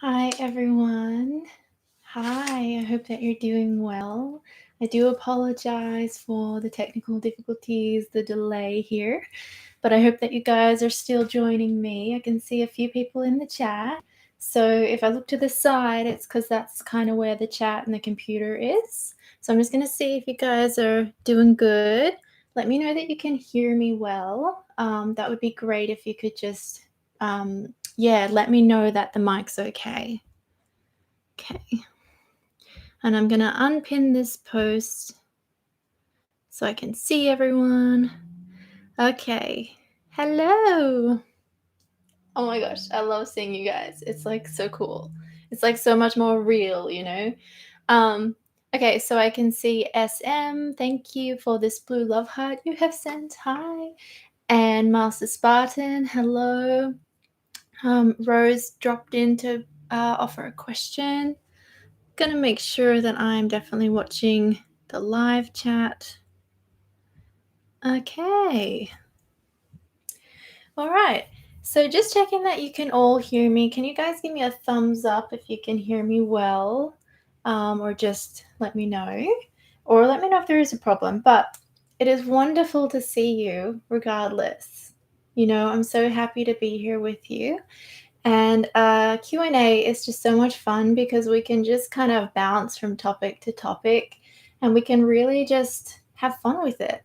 Hi, everyone. Hi, I hope that you're doing well. I do apologize for the technical difficulties, the delay here, but I hope that you guys are still joining me. I can see a few people in the chat. So if I look to the side, it's because that's kind of where the chat and the computer is. So I'm just going to see if you guys are doing good. Let me know that you can hear me well. That would be great if you could just let me know that the mic's okay. Okay. And I'm going to unpin this post so I can see everyone. Okay. Hello. Oh my gosh, I love seeing you guys. It's like so cool. It's like so much more real, you know? Okay, so I can see SM. Thank you for this blue love heart you have sent. Hi. And Master Spartan, hello. Rose dropped in to offer a question. Gonna make sure that I'm definitely watching the live chat. Okay. All right. So just checking that you can all hear me. Can you guys give me a thumbs up if you can hear me well? Or just let me know. Or let me know if there is a problem. But it is wonderful to see you regardless. You know, I'm so happy to be here with you. And Q&A is just so much fun because we can just kind of bounce from topic to topic and we can really just have fun with it.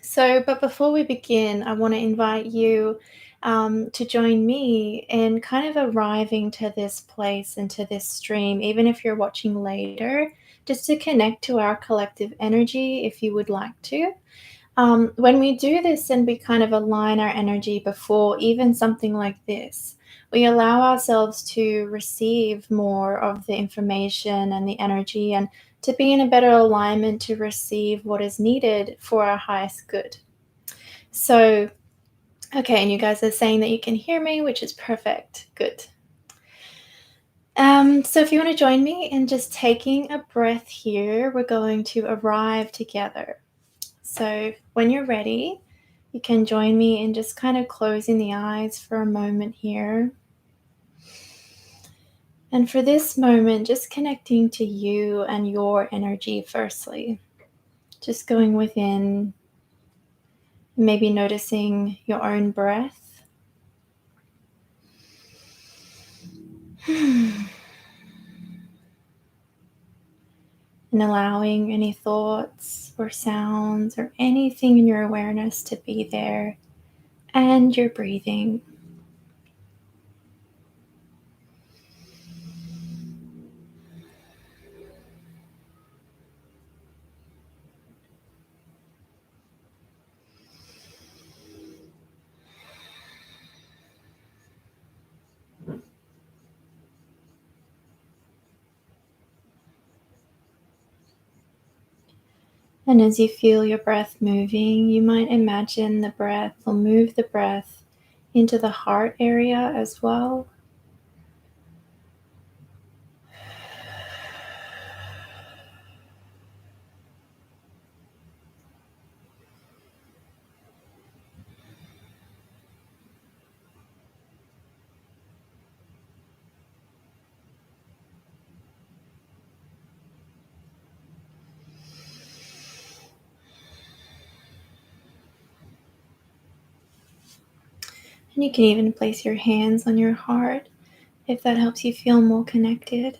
So, but before we begin, I want to invite you to join me in kind of arriving to this place and to this stream, even if you're watching later, just to connect to our collective energy if you would like to. When we do this and we kind of align our energy before even something like this, we allow ourselves to receive more of the information and the energy and to be in a better alignment to receive what is needed for our highest good. So, okay, and you guys are saying that you can hear me, which is perfect. Good. So if you want to join me in just taking a breath here, we're going to arrive together. So when you're ready, you can join me in just kind of closing the eyes for a moment here. And for this moment, just connecting to you and your energy firstly. Just going within, maybe noticing your own breath. And allowing any thoughts or sounds or anything in your awareness to be there. And your breathing. And as you feel your breath moving, you might imagine the breath will move the breath into the heart area as well. And you can even place your hands on your heart if that helps you feel more connected.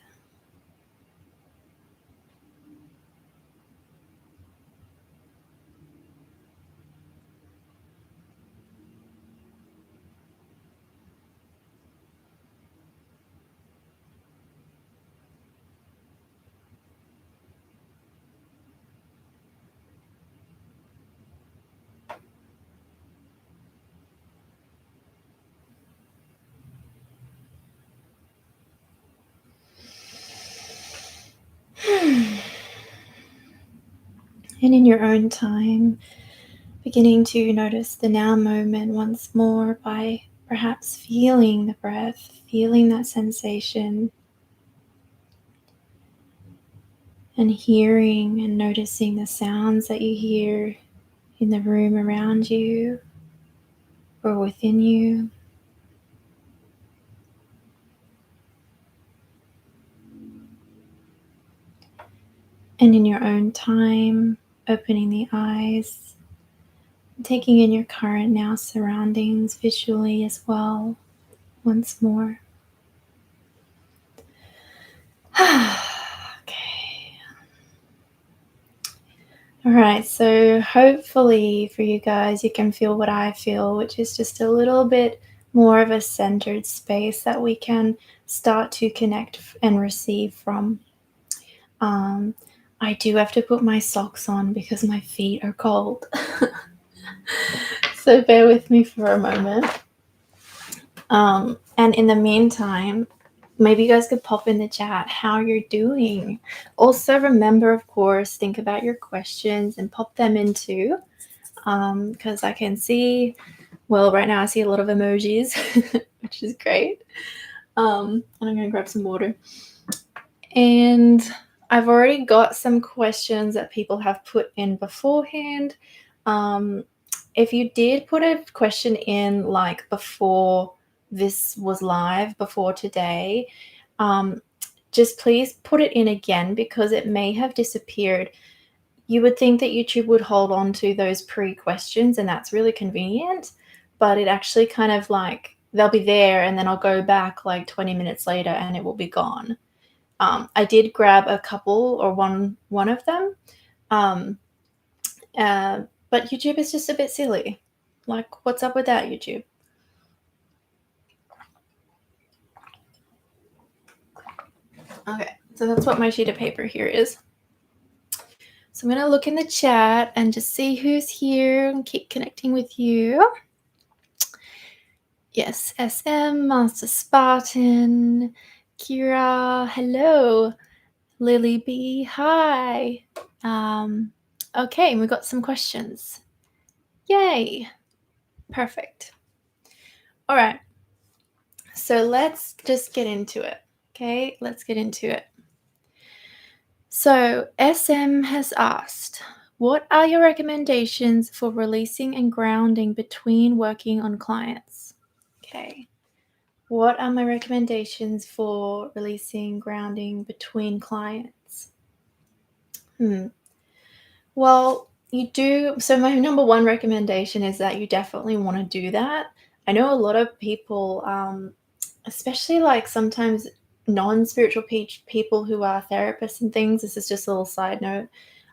And in your own time, beginning to notice the now moment once more by perhaps feeling the breath, feeling that sensation, and hearing and noticing the sounds that you hear in the room around you or within you. And in your own time, opening the eyes, taking in your current now surroundings visually as well, once more. Okay. All right, so hopefully for you guys, you can feel what I feel, which is just a little bit more of a centered space that we can start to connect and receive from. I do have to put my socks on because my feet are cold. So bear with me for a moment. And in the meantime, maybe you guys could pop in the chat how you're doing. Also, remember, of course, think about your questions and pop them in too. Because I can see, well, right now I see a lot of emojis, which is great. And I'm going to grab some water. And I've already got some questions that people have put in beforehand. If you did put a question in like before this was live, before today, just please put it in again because it may have disappeared. You would think that YouTube would hold on to those pre-questions, and that's really convenient, but it actually kind of like they'll be there and then I'll go back like 20 minutes later and it will be gone. I did grab a couple or one of them, but YouTube is just a bit silly. Like, what's up with that, YouTube? Okay, so that's what my sheet of paper here is. So I'm going to look in the chat and just see who's here and keep connecting with you. Yes, SM, Master Spartan, Kira, hello. Lily B, hi. Okay, we got some questions. Yay. Perfect. All right. So let's just get into it. Okay, let's get into it. So SM has asked, what are your recommendations for releasing and grounding between working on clients? Okay. What are my recommendations for releasing, grounding between clients? Well, you do. So my number one recommendation is that you definitely want to do that. I know a lot of people, especially like sometimes non-spiritual people who are therapists and things, this is just a little side note,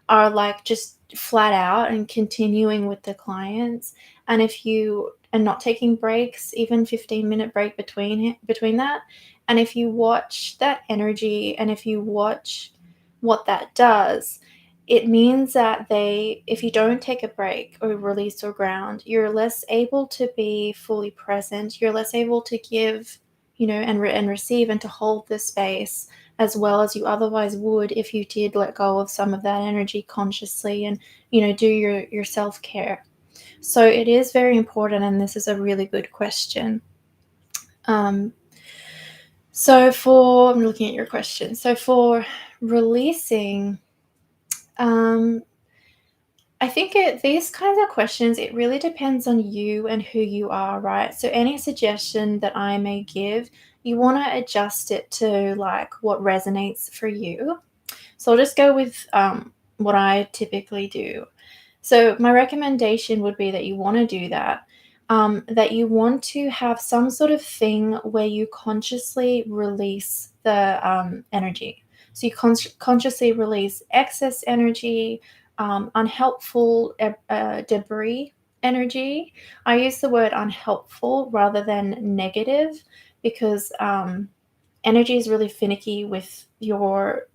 are like just flat out and continuing with the clients. And if you are not taking breaks, even 15-minute break between that, and if you watch that energy and if you watch what that does, it means that if you don't take a break or release or ground, you're less able to be fully present. You're less able to give, and receive and to hold the space as well as you otherwise would if you did let go of some of that energy consciously and, do your self-care. So it is very important, and this is a really good question. I'm looking at your question. So for releasing, I think these kinds of questions, it really depends on you and who you are, right? So any suggestion that I may give, you want to adjust it to like what resonates for you. So I'll just go with what I typically do. So my recommendation would be that you want to do that, that you want to have some sort of thing where you consciously release the energy. So you consciously release excess energy, unhelpful debris energy. I use the word unhelpful rather than negative because energy is really finicky with your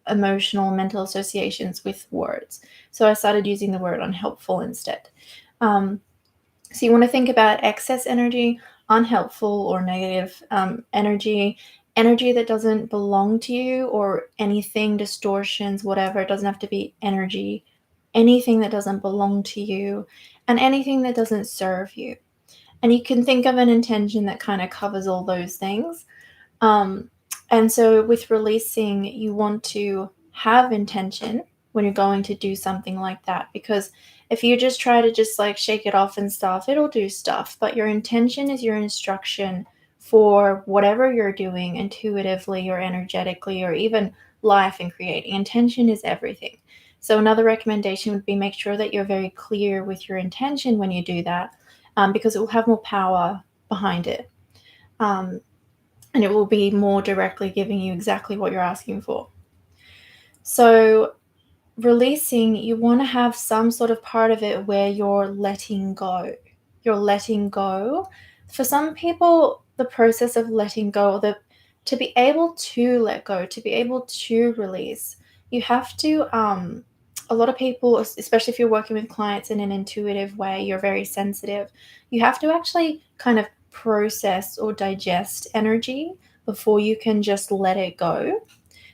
emotional mental associations with words. So I started using the word unhelpful instead. So you want to think about excess energy, unhelpful or negative energy that doesn't belong to you, or anything, distortions, whatever. It doesn't have to be energy. Anything that doesn't belong to you and anything that doesn't serve you. And you can think of an intention that kind of covers all those things. And so with releasing, you want to have intention when you're going to do something like that, because if you just try to just like shake it off and stuff, it'll do stuff. But your intention is your instruction for whatever you're doing intuitively or energetically or even life and creating. Intention is everything. So another recommendation would be make sure that you're very clear with your intention when you do that, because it will have more power behind it. And it will be more directly giving you exactly what you're asking for. So releasing, you want to have some sort of part of it where you're letting go. You're letting go. For some people, the process of letting go, to be able to let go, to be able to release, you have to, a lot of people, especially if you're working with clients in an intuitive way, you're very sensitive, you have to actually kind of process or digest energy before you can just let it go.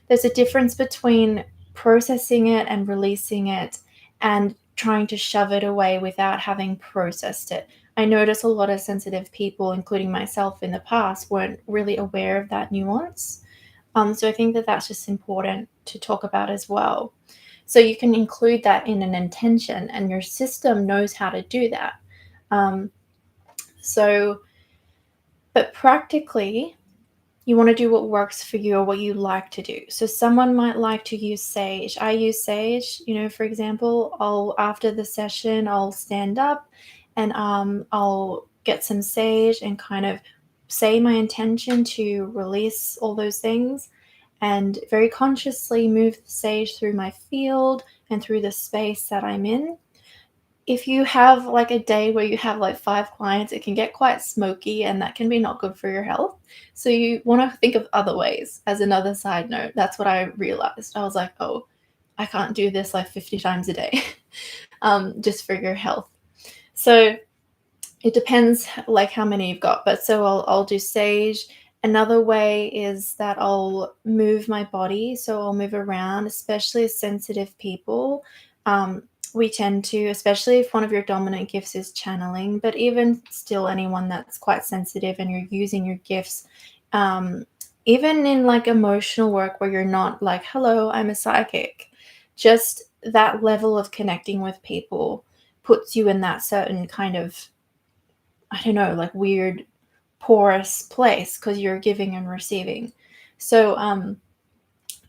There's a difference between processing it and releasing it and trying to shove it away without having processed it. I notice a lot of sensitive people, including myself in the past, weren't really aware of that nuance. So I think that that's just important to talk about as well. So you can include that in an intention, and your system knows how to do that. Um, but practically, you want to do what works for you or what you like to do. So someone might like to use sage. I use sage, for example, after the session, I'll stand up and I'll get some sage and kind of say my intention to release all those things, and very consciously move the sage through my field and through the space that I'm in. If you have like a day where you have like 5 clients, it can get quite smoky, and that can be not good for your health. So you want to think of other ways. As another side note, that's what I realized. I was like, oh, I can't do this like 50 times a day, just for your health. So it depends like how many you've got. But so I'll do sage. Another way is that I'll move my body. So I'll move around, especially sensitive people. We tend to, especially if one of your dominant gifts is channeling, but even still anyone that's quite sensitive and you're using your gifts, even in like emotional work where you're not like, hello, I'm a psychic, just that level of connecting with people puts you in that certain kind of, I don't know, like weird porous place because you're giving and receiving. So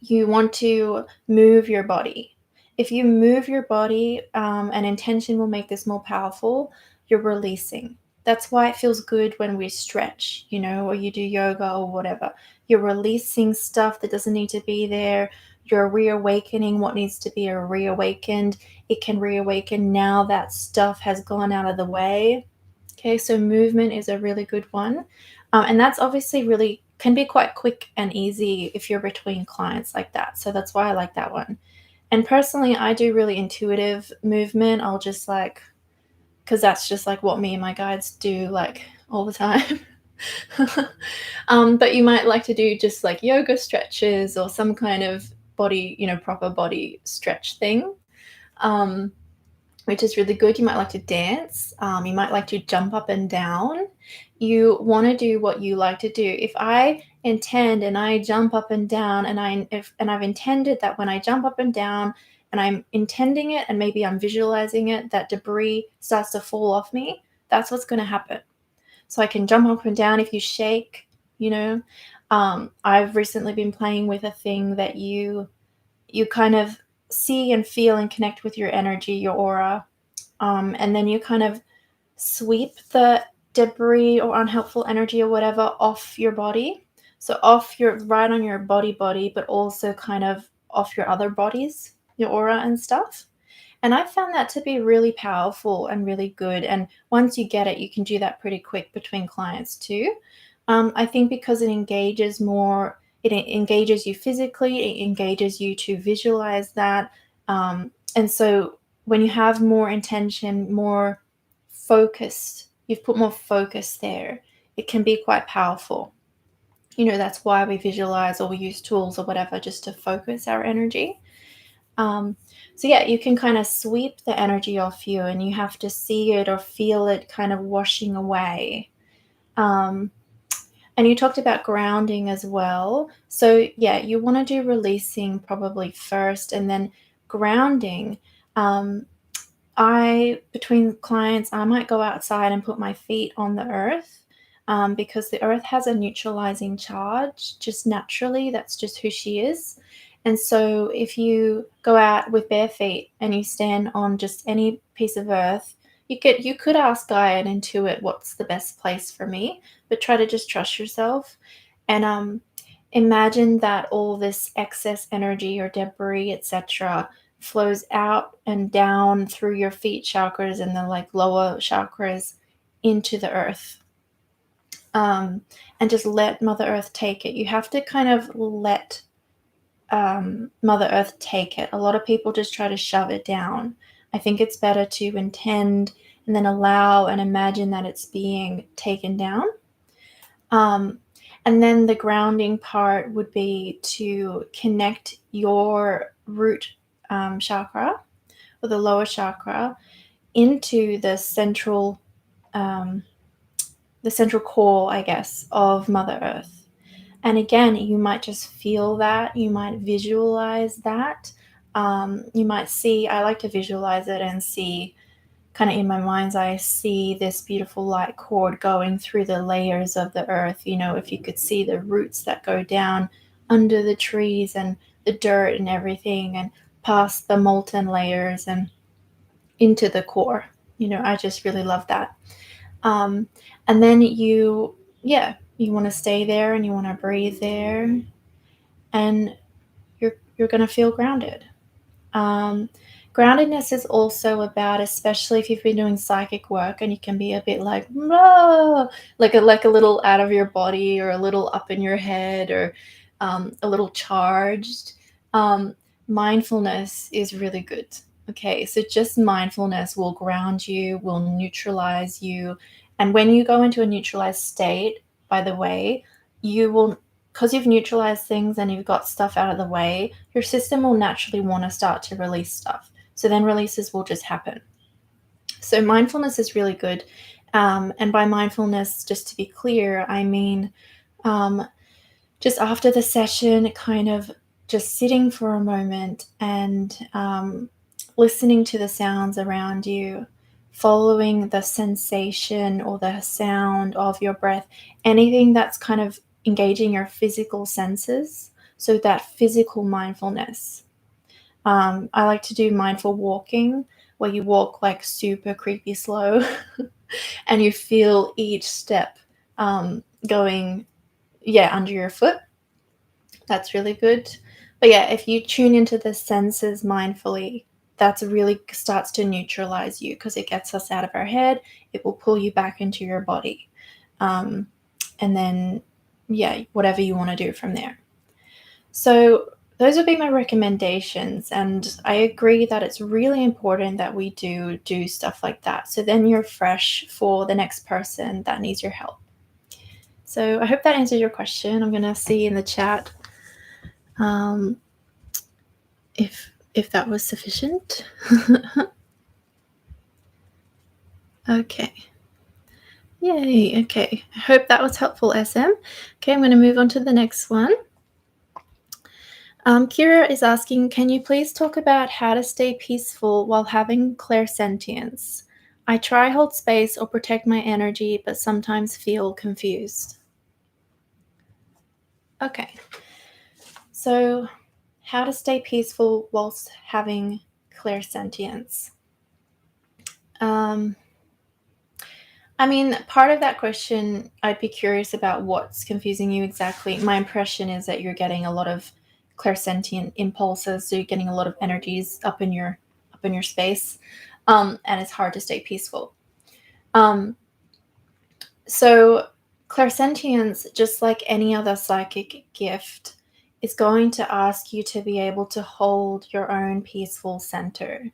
you want to move your body. If you move your body, and intention will make this more powerful, you're releasing. That's why it feels good when we stretch, or you do yoga or whatever. You're releasing stuff that doesn't need to be there. You're reawakening what needs to be reawakened. It can reawaken now that stuff has gone out of the way. Okay, so movement is a really good one. And that's obviously really can be quite quick and easy if you're between clients like that. So that's why I like that one. And personally, I do really intuitive movement. I'll just because that's just like what me and my guides do like all the time. But you might like to do just like yoga stretches or some kind of body, proper body stretch thing. Which is really good. You might like to dance. You might like to jump up and down. You want to do what you like to do. If I intend and I jump up and down, and I've intended that when I jump up and down, and I'm intending it, and maybe I'm visualizing it, that debris starts to fall off me, that's what's going to happen. So I can jump up and down. If you shake, I've recently been playing with a thing that you kind of see and feel and connect with your energy, your aura, and then you kind of sweep the debris or unhelpful energy or whatever off your body. So right on your body, but also kind of off your other bodies, your aura and stuff. And I found that to be really powerful and really good. And once you get it, you can do that pretty quick between clients too. I think because it engages you physically, it engages you to visualize that. And so when you have more intention, more focused, you've put more focus there, it can be quite powerful. That's why we visualize or we use tools or whatever just to focus our energy. So yeah, you can kind of sweep the energy off you, and you have to see it or feel it kind of washing away. And you talked about grounding as well. So yeah, you want to do releasing probably first, and then grounding. Between clients, I might go outside and put my feet on the earth, because the earth has a neutralizing charge just naturally. That's just who she is. And so if you go out with bare feet and you stand on just any piece of earth, you could ask Gaia and intuit what's the best place for me, but try to just trust yourself and imagine that all this excess energy or debris, etc., flows out and down through your feet chakras and the like lower chakras into the earth. And just let Mother Earth take it. You have to kind of let Mother Earth take it. A lot of people just try to shove it down. I think it's better to intend and then allow and imagine that it's being taken down. And then the grounding part would be to connect your root chakra or the lower chakra into the central core, I guess, of Mother Earth. And again, you might just feel that, you might visualize that. You might see, I like to visualize it and see, kind of in my mind's eye, see this beautiful light cord going through the layers of the earth. You know, if you could see the roots that go down under the trees and the dirt and everything, and past the molten layers and into the core. You know, I just really love that. And then you want to stay there and you want to breathe there, and you're going to feel grounded. Groundedness is also about, especially if you've been doing psychic work and you can be a bit like, "Whoa," like a little out of your body or a little up in your head or a little charged. Mindfulness is really good. Okay, so just mindfulness will ground you, will neutralize you. And when you go into a neutralized state, by the way, you will, because you've neutralized things and you've got stuff out of the way, your system will naturally want to start to release stuff. So then releases will just happen. So mindfulness is really good. And by mindfulness, just to be clear, I mean just after the session, kind of just sitting for a moment and listening to the sounds around you, following the sensation or the sound of your breath, anything that's kind of engaging your physical senses. So that physical mindfulness. I like to do mindful walking, where you walk like super creepy slow and you feel each step going under your foot. That's really good. But yeah, if you tune into the senses mindfully, that's really starts to neutralize you because it gets us out of our head. It will pull you back into your body. And then, whatever you want to do from there. So those would be my recommendations. And I agree that it's really important that we do stuff like that. So then you're fresh for the next person that needs your help. So I hope that answers your question. I'm going to see in the chat if that was sufficient. Okay. Yay. Okay. I hope that was helpful, SM. Okay, I'm going to move on to the next one. Kira is asking, can you please talk about how to stay peaceful while having clairsentience? I try hold space or protect my energy, but sometimes feel confused. Okay. So, how to stay peaceful whilst having clairsentience? I mean, part of that question, I'd be curious about what's confusing you exactly. My impression is that you're getting a lot of clairsentient impulses, so you're getting a lot of energies up in your space, and it's hard to stay peaceful. So clairsentience, just like any other psychic gift, is going to ask you to be able to hold your own peaceful center.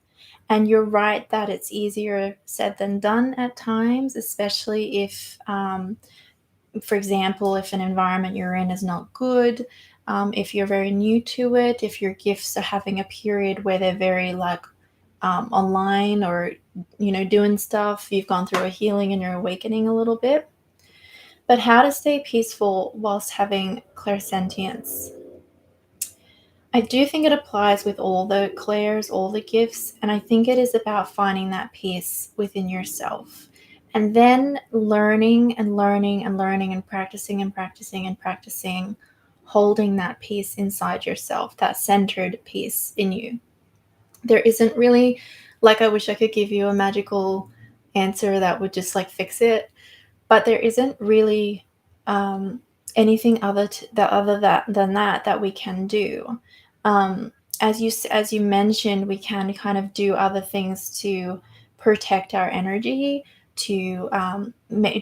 And you're right that it's easier said than done at times, especially if, for example, if an environment you're in is not good, if you're very new to it, if your gifts are having a period where they're very like online or, doing stuff, you've gone through a healing and you're awakening a little bit. But how to stay peaceful whilst having clairsentience? I do think it applies with all the clairs, all the gifts, and I think it is about finding that peace within yourself. And then learning and learning and learning and practicing and practicing and practicing holding that peace inside yourself, that centered peace in you. There isn't really, like, I wish I could give you a magical answer that would just like fix it, but there isn't really anything than that we can do. As you mentioned, we can kind of do other things to protect our energy, to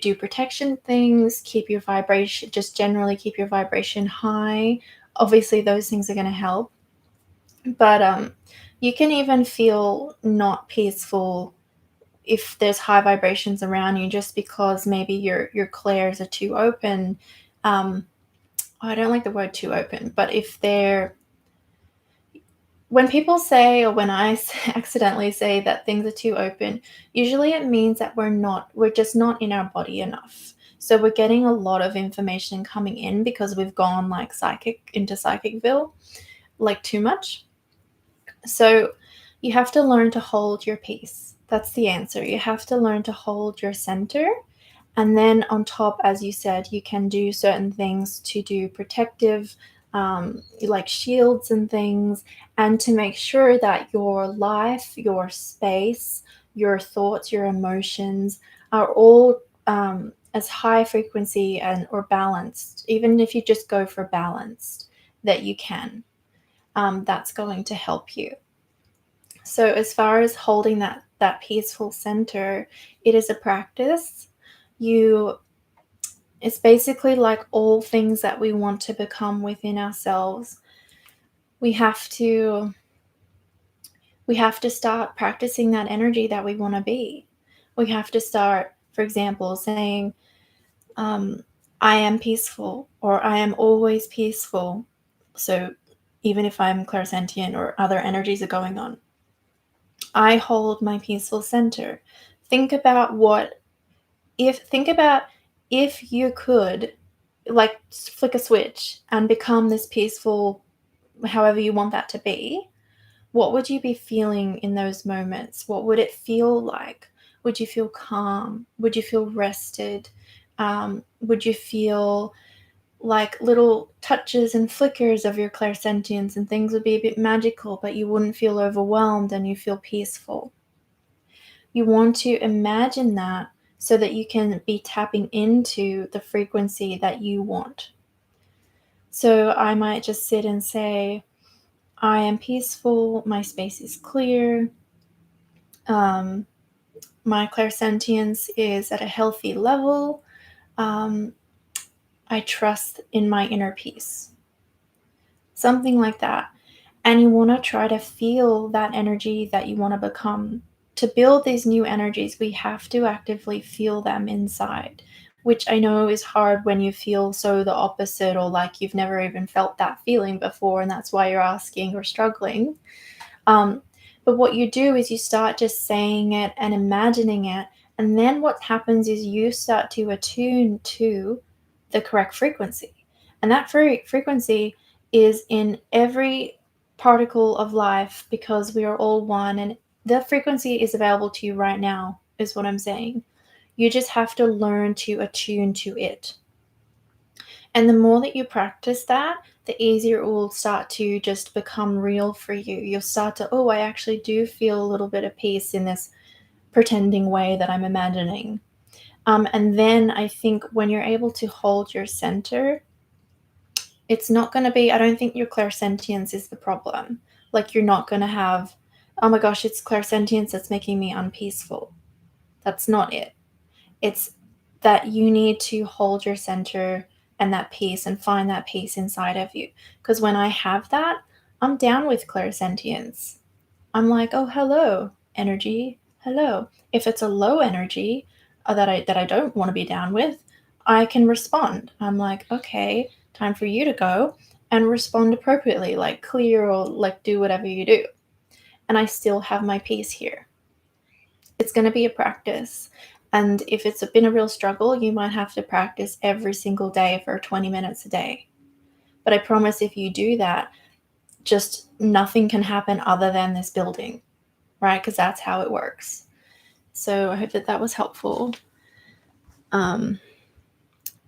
do protection things, keep your vibration, just generally keep your vibration high. Obviously, those things are going to help, but you can even feel not peaceful if there's high vibrations around you, just because maybe your clairs are too open. I don't like the word too open, but if they're, when people say, or when I accidentally say that things are too open, usually it means that we're just not in our body enough. So we're getting a lot of information coming in because we've gone like into psychicville, like too much. So you have to learn to hold your peace. That's the answer. You have to learn to hold your center. And then on top, as you said, you can do certain things to do protective, like shields and things, and to make sure that your life, your space, your thoughts, your emotions are all as high frequency and or balanced, even if you just go for balanced, that you can. That's going to help you. So as far as holding that peaceful center, it is a practice. It's basically like all things that we want to become within ourselves. We have to start practicing that energy that we want to be. We have to start, for example, saying, I am peaceful, or I am always peaceful. So even if I'm clairsentient or other energies are going on, I hold my peaceful center. Think about if you could, like, flick a switch and become this peaceful, however you want that to be. What would you be feeling in those moments? What would it feel like? Would you feel calm? Would you feel rested? Would you feel like little touches and flickers of your clairsentience, and things would be a bit magical, but you wouldn't feel overwhelmed and you feel peaceful? You want to imagine that so that you can be tapping into the frequency that you want. So I might just sit and say, I am peaceful, my space is clear, my clairsentience is at a healthy level, I trust in my inner peace. Something like that. And you want to try to feel that energy that you want to become. To build these new energies, we have to actively feel them inside, which I know is hard when you feel so the opposite, or like you've never even felt that feeling before, and that's why you're asking or struggling. But what you do is you start just saying it and imagining it, and then what happens is you start to attune to the correct frequency. And that frequency is in every particle of life, because we are all one, and the frequency is available to you right now, is what I'm saying. You just have to learn to attune to it. And the more that you practice that, the easier it will start to just become real for you. You'll start to, oh, I actually do feel a little bit of peace in this pretending way that I'm imagining. And then I think when you're able to hold your center, it's not going to be, I don't think your clairsentience is the problem. Like, you're not going to have, oh my gosh, it's clairsentience that's making me unpeaceful. That's not it. It's that you need to hold your center and that peace, and find that peace inside of you. Because when I have that, I'm down with clairsentience. I'm like, oh, hello, energy, hello. If it's a low energy that I don't want to be down with, I can respond. I'm like, okay, time for you to go, and respond appropriately, like clear, or like do whatever you do. And I still have my peace here. It's going to be a practice. And if it's been a real struggle, you might have to practice every single day for 20 minutes a day. But I promise, if you do that, just nothing can happen other than this building, right? Because that's how it works. So I hope that was helpful. You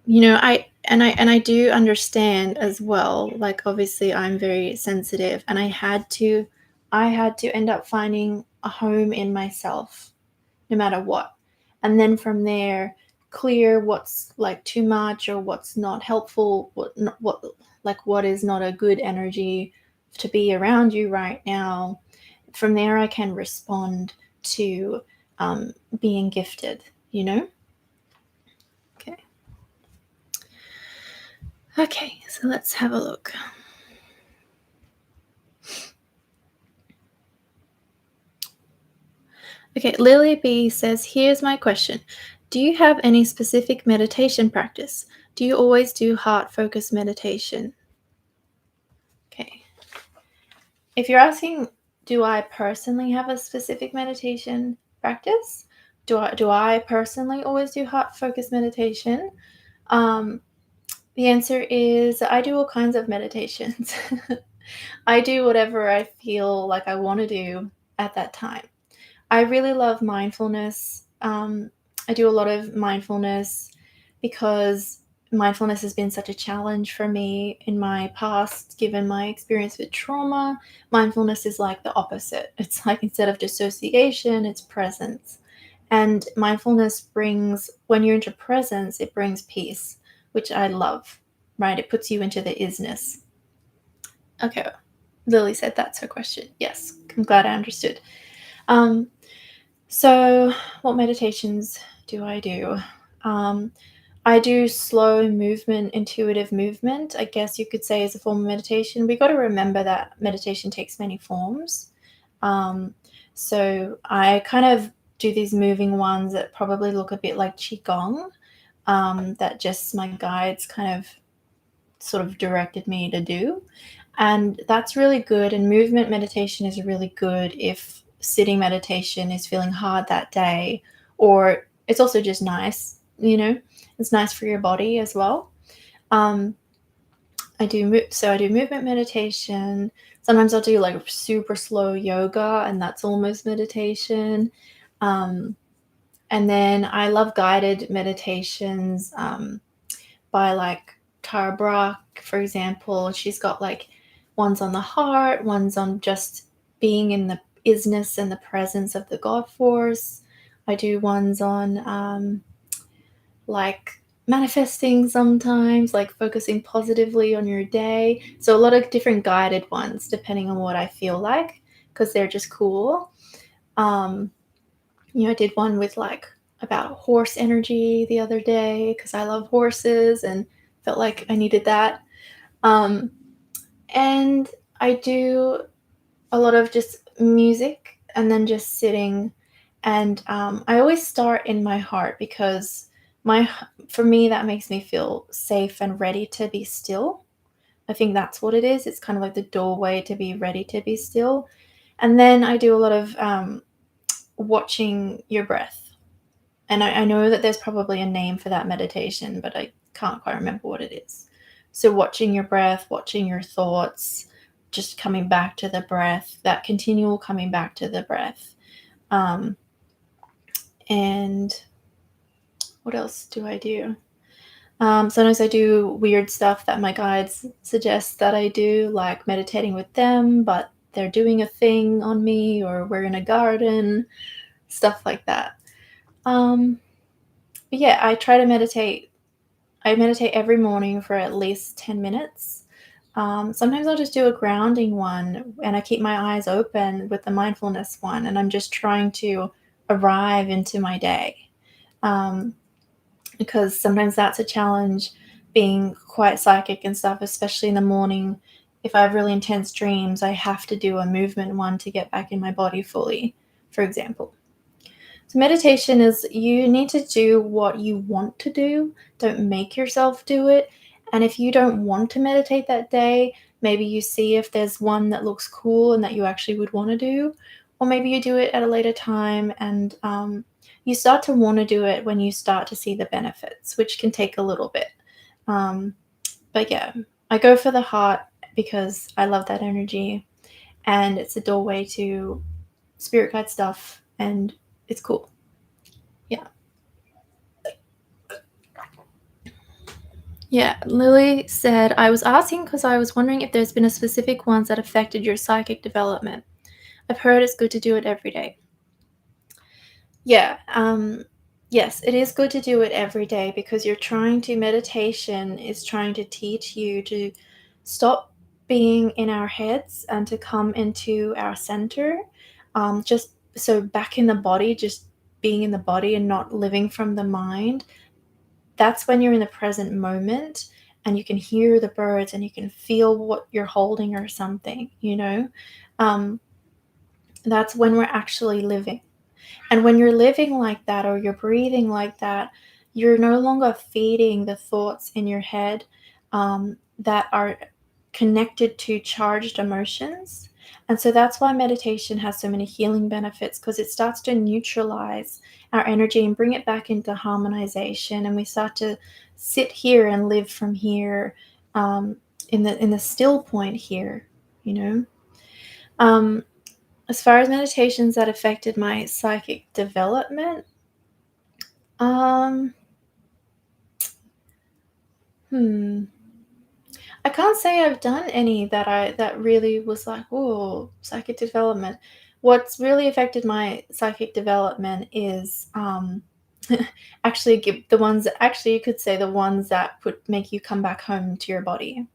know, and I do understand as well. Like, obviously, I'm very sensitive, and I had to end up finding a home in myself, no matter what, and then from there, clear what's like too much or what's not helpful, what is not a good energy to be around you right now. From there, I can respond to being gifted. You know. Okay. Okay, so let's have a look. Okay, Lily B says, here's my question. Do you have any specific meditation practice? Do you always do heart-focused meditation? Okay. If you're asking, do I personally have a specific meditation practice? Do I personally always do heart-focused meditation? The answer is I do all kinds of meditations. I do whatever I feel like I want to do at that time. I really love mindfulness. I do a lot of mindfulness because mindfulness has been such a challenge for me in my past, given my experience with trauma. Mindfulness is like the opposite. It's like, instead of dissociation, it's presence. And mindfulness brings, when you're into presence, it brings peace, which I love, right? It puts you into the isness. Okay. Lily said that's her question. Yes, I'm glad I understood. So what meditations do I do? I do slow movement, intuitive movement, I guess you could say, is a form of meditation. We got to remember that meditation takes many forms. So I kind of do these moving ones that probably look a bit like Qigong, that just my guides kind of sort of directed me to do. And that's really good. And movement meditation is really good if sitting meditation is feeling hard that day, or it's also just nice, it's nice for your body as well. I do movement meditation. Sometimes I'll do like super slow yoga, and that's almost meditation. And then I love guided meditations by like Tara Brach, for example. She's got like ones on the heart, ones on just being in the isness and the presence of the God force. I do ones on like manifesting sometimes, like focusing positively on your day. So a lot of different guided ones depending on what I feel like, because they're just cool. I did one with like about horse energy the other day because I love horses and felt like I needed that. And I do a lot of just music and then just sitting. And I always start in my heart because for me, that makes me feel safe and ready to be still. I think that's what it is. It's kind of like the doorway to be ready to be still. And then I do a lot of watching your breath. And I know that there's probably a name for that meditation, but I can't quite remember what it is. So watching your breath, watching your thoughts, just coming back to the breath, that continual coming back to the breath. And what else do I do? Sometimes I do weird stuff that my guides suggest that I do, like meditating with them, but they're doing a thing on me, or we're in a garden, stuff like that. But yeah, I try to meditate. I meditate every morning for at least 10 minutes. Sometimes I'll just do a grounding one, and I keep my eyes open with the mindfulness one, and I'm just trying to arrive into my day. Because sometimes that's a challenge, being quite psychic and stuff, especially in the morning. If I have really intense dreams, I have to do a movement one to get back in my body fully, for example. So meditation is, you need to do what you want to do. Don't make yourself do it. And if you don't want to meditate that day, maybe you see if there's one that looks cool and that you actually would want to do. Or maybe you do it at a later time, and you start to want to do it when you start to see the benefits, which can take a little bit. But yeah, I go for the heart because I love that energy, and it's a doorway to spirit guide stuff, and it's cool. Yeah. Yeah, Lily said, I was asking because I was wondering if there's been a specific ones that affected your psychic development. I've heard it's good to do it every day. Yeah, yes, it is good to do it every day because meditation is trying to teach you to stop being in our heads and to come into our center. Just so back in the body, just being in the body and not living from the mind. That's when you're in the present moment and you can hear the birds and you can feel what you're holding or something, you know? Um, that's when we're actually living. And when you're living like that or you're breathing like that, you're no longer feeding the thoughts in your head that are connected to charged emotions. And so that's why meditation has so many healing benefits, because it starts to neutralize our energy and bring it back into harmonization. And we start to sit here and live from here, in the still point here, you know. Um, as far as meditations that affected my psychic development, um, hmm, I can't say I've done any that really was like, oh, psychic development. What's really affected my psychic development is actually the ones that actually you could say the ones that put make you come back home to your body.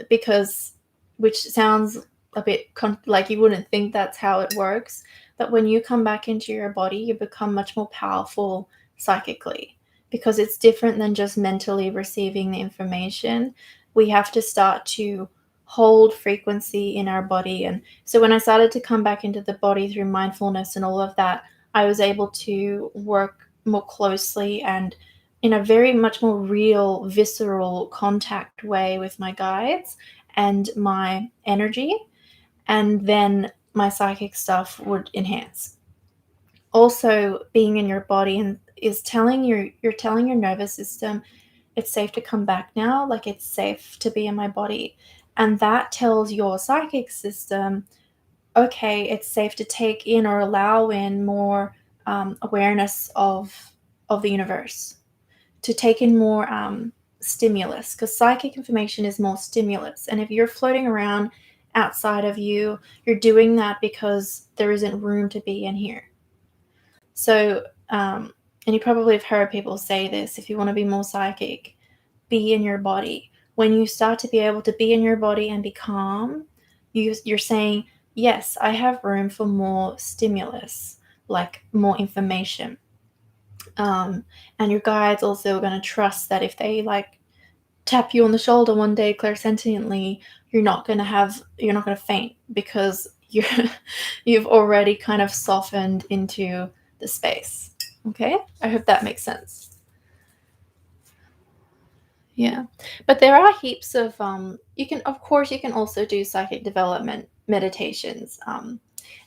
Because which sounds a bit like you wouldn't think that's how it works, but when you come back into your body, you become much more powerful psychically, because it's different than just mentally receiving the information. We have to start to hold frequency in our body. And so when I started to come back into the body through mindfulness and all of that, I was able to work more closely and in a very much more real, visceral contact way with my guides and my energy, and then my psychic stuff would enhance. Also, being in your body and is telling you're telling your nervous system it's safe to come back now, like it's safe to be in my body. And that tells your psychic system, okay, it's safe to take in or allow in more awareness of the universe, to take in more stimulus, because psychic information is more stimulus. And if you're floating around outside of you, you're doing that because there isn't room to be in here. So, and you probably have heard people say this, if you want to be more psychic, be in your body. When you start to be able to be in your body and be calm, you're saying, yes, I have room for more stimulus, like more information. And your guides also are going to trust that if they like tap you on the shoulder one day clairsentiently, you're not going to faint, because you've already kind of softened into the space. Okay, I hope that makes sense. Yeah, but there are heaps of you can also do psychic development meditations.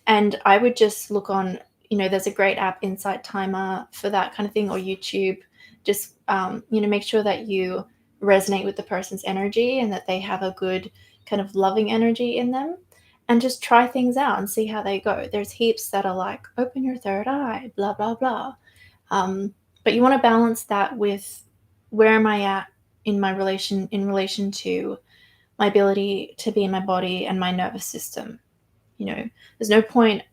And I would just look on, there's a great app, Insight Timer, for that kind of thing, or YouTube. Just, make sure that you resonate with the person's energy and that they have a good kind of loving energy in them. And just try things out and see how they go. There's heaps that are like, open your third eye, blah, blah, blah. But you want to balance that with, where am I at in relation to my ability to be in my body and my nervous system. There's no point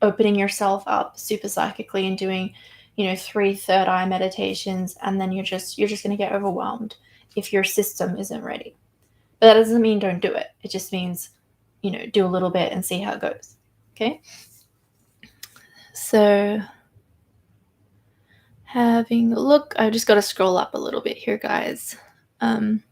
opening yourself up super psychically and doing 3 third eye meditations, and then you're just going to get overwhelmed if your system isn't ready. But that doesn't mean don't do it. It just means do a little bit and see how it goes. Okay, so having a look, I just got to scroll up a little bit here, guys. Okay.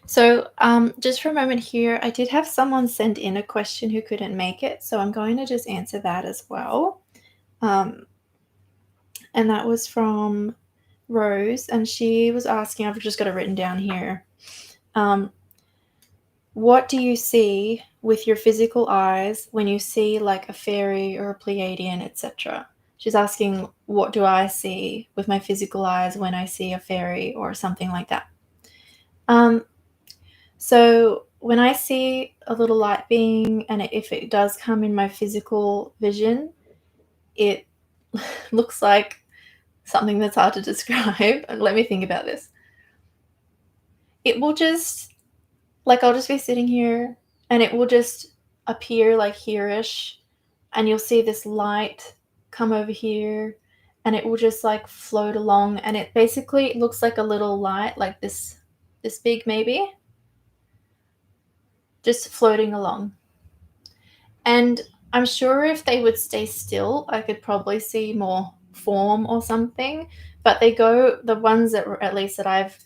So, just for a moment here, I did have someone send in a question who couldn't make it, so I'm going to just answer that as well. And that was from Rose, and she was asking, I've just got it written down here. What do you see with your physical eyes when you see like a fairy or a Pleiadian, etc.? She's asking, what do I see with my physical eyes when I see a fairy or something like that? So when I see a little light being, and if it does come in my physical vision, it looks like something that's hard to describe. Let me think about this. It will just, like, I'll just be sitting here and it will just appear like here-ish, and you'll see this light come over here and it will just like float along, and it basically looks like a little light, like this big maybe, just floating along. And I'm sure if they would stay still, I could probably see more form or something. But the ones that at least that I've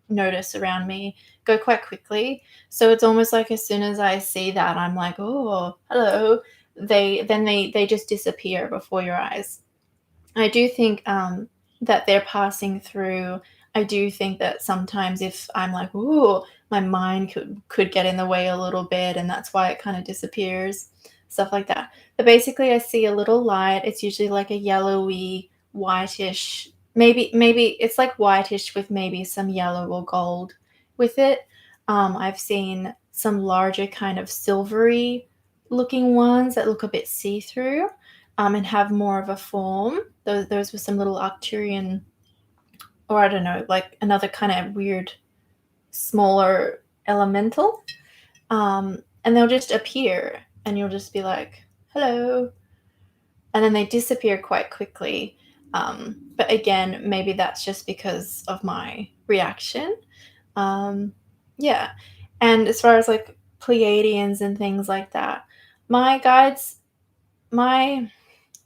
noticed around me, go quite quickly. So it's almost like as soon as I see that, I'm like, oh, hello. They just disappear before your eyes. I do think that they're passing through. I do think that sometimes if I'm like, ooh, my mind could get in the way a little bit, and that's why it kind of disappears, stuff like that. But basically, I see a little light. It's usually like a yellowy, whitish, maybe it's like whitish with maybe some yellow or gold with it. I've seen some larger kind of silvery looking ones that look a bit see-through. And have more of a form. Those were some little Arcturian, or I don't know, like another kind of weird, smaller elemental. And they'll just appear, and you'll just be like, hello. And then they disappear quite quickly. But again, maybe that's just because of my reaction. Yeah. And as far as like Pleiadians and things like that, my guides, my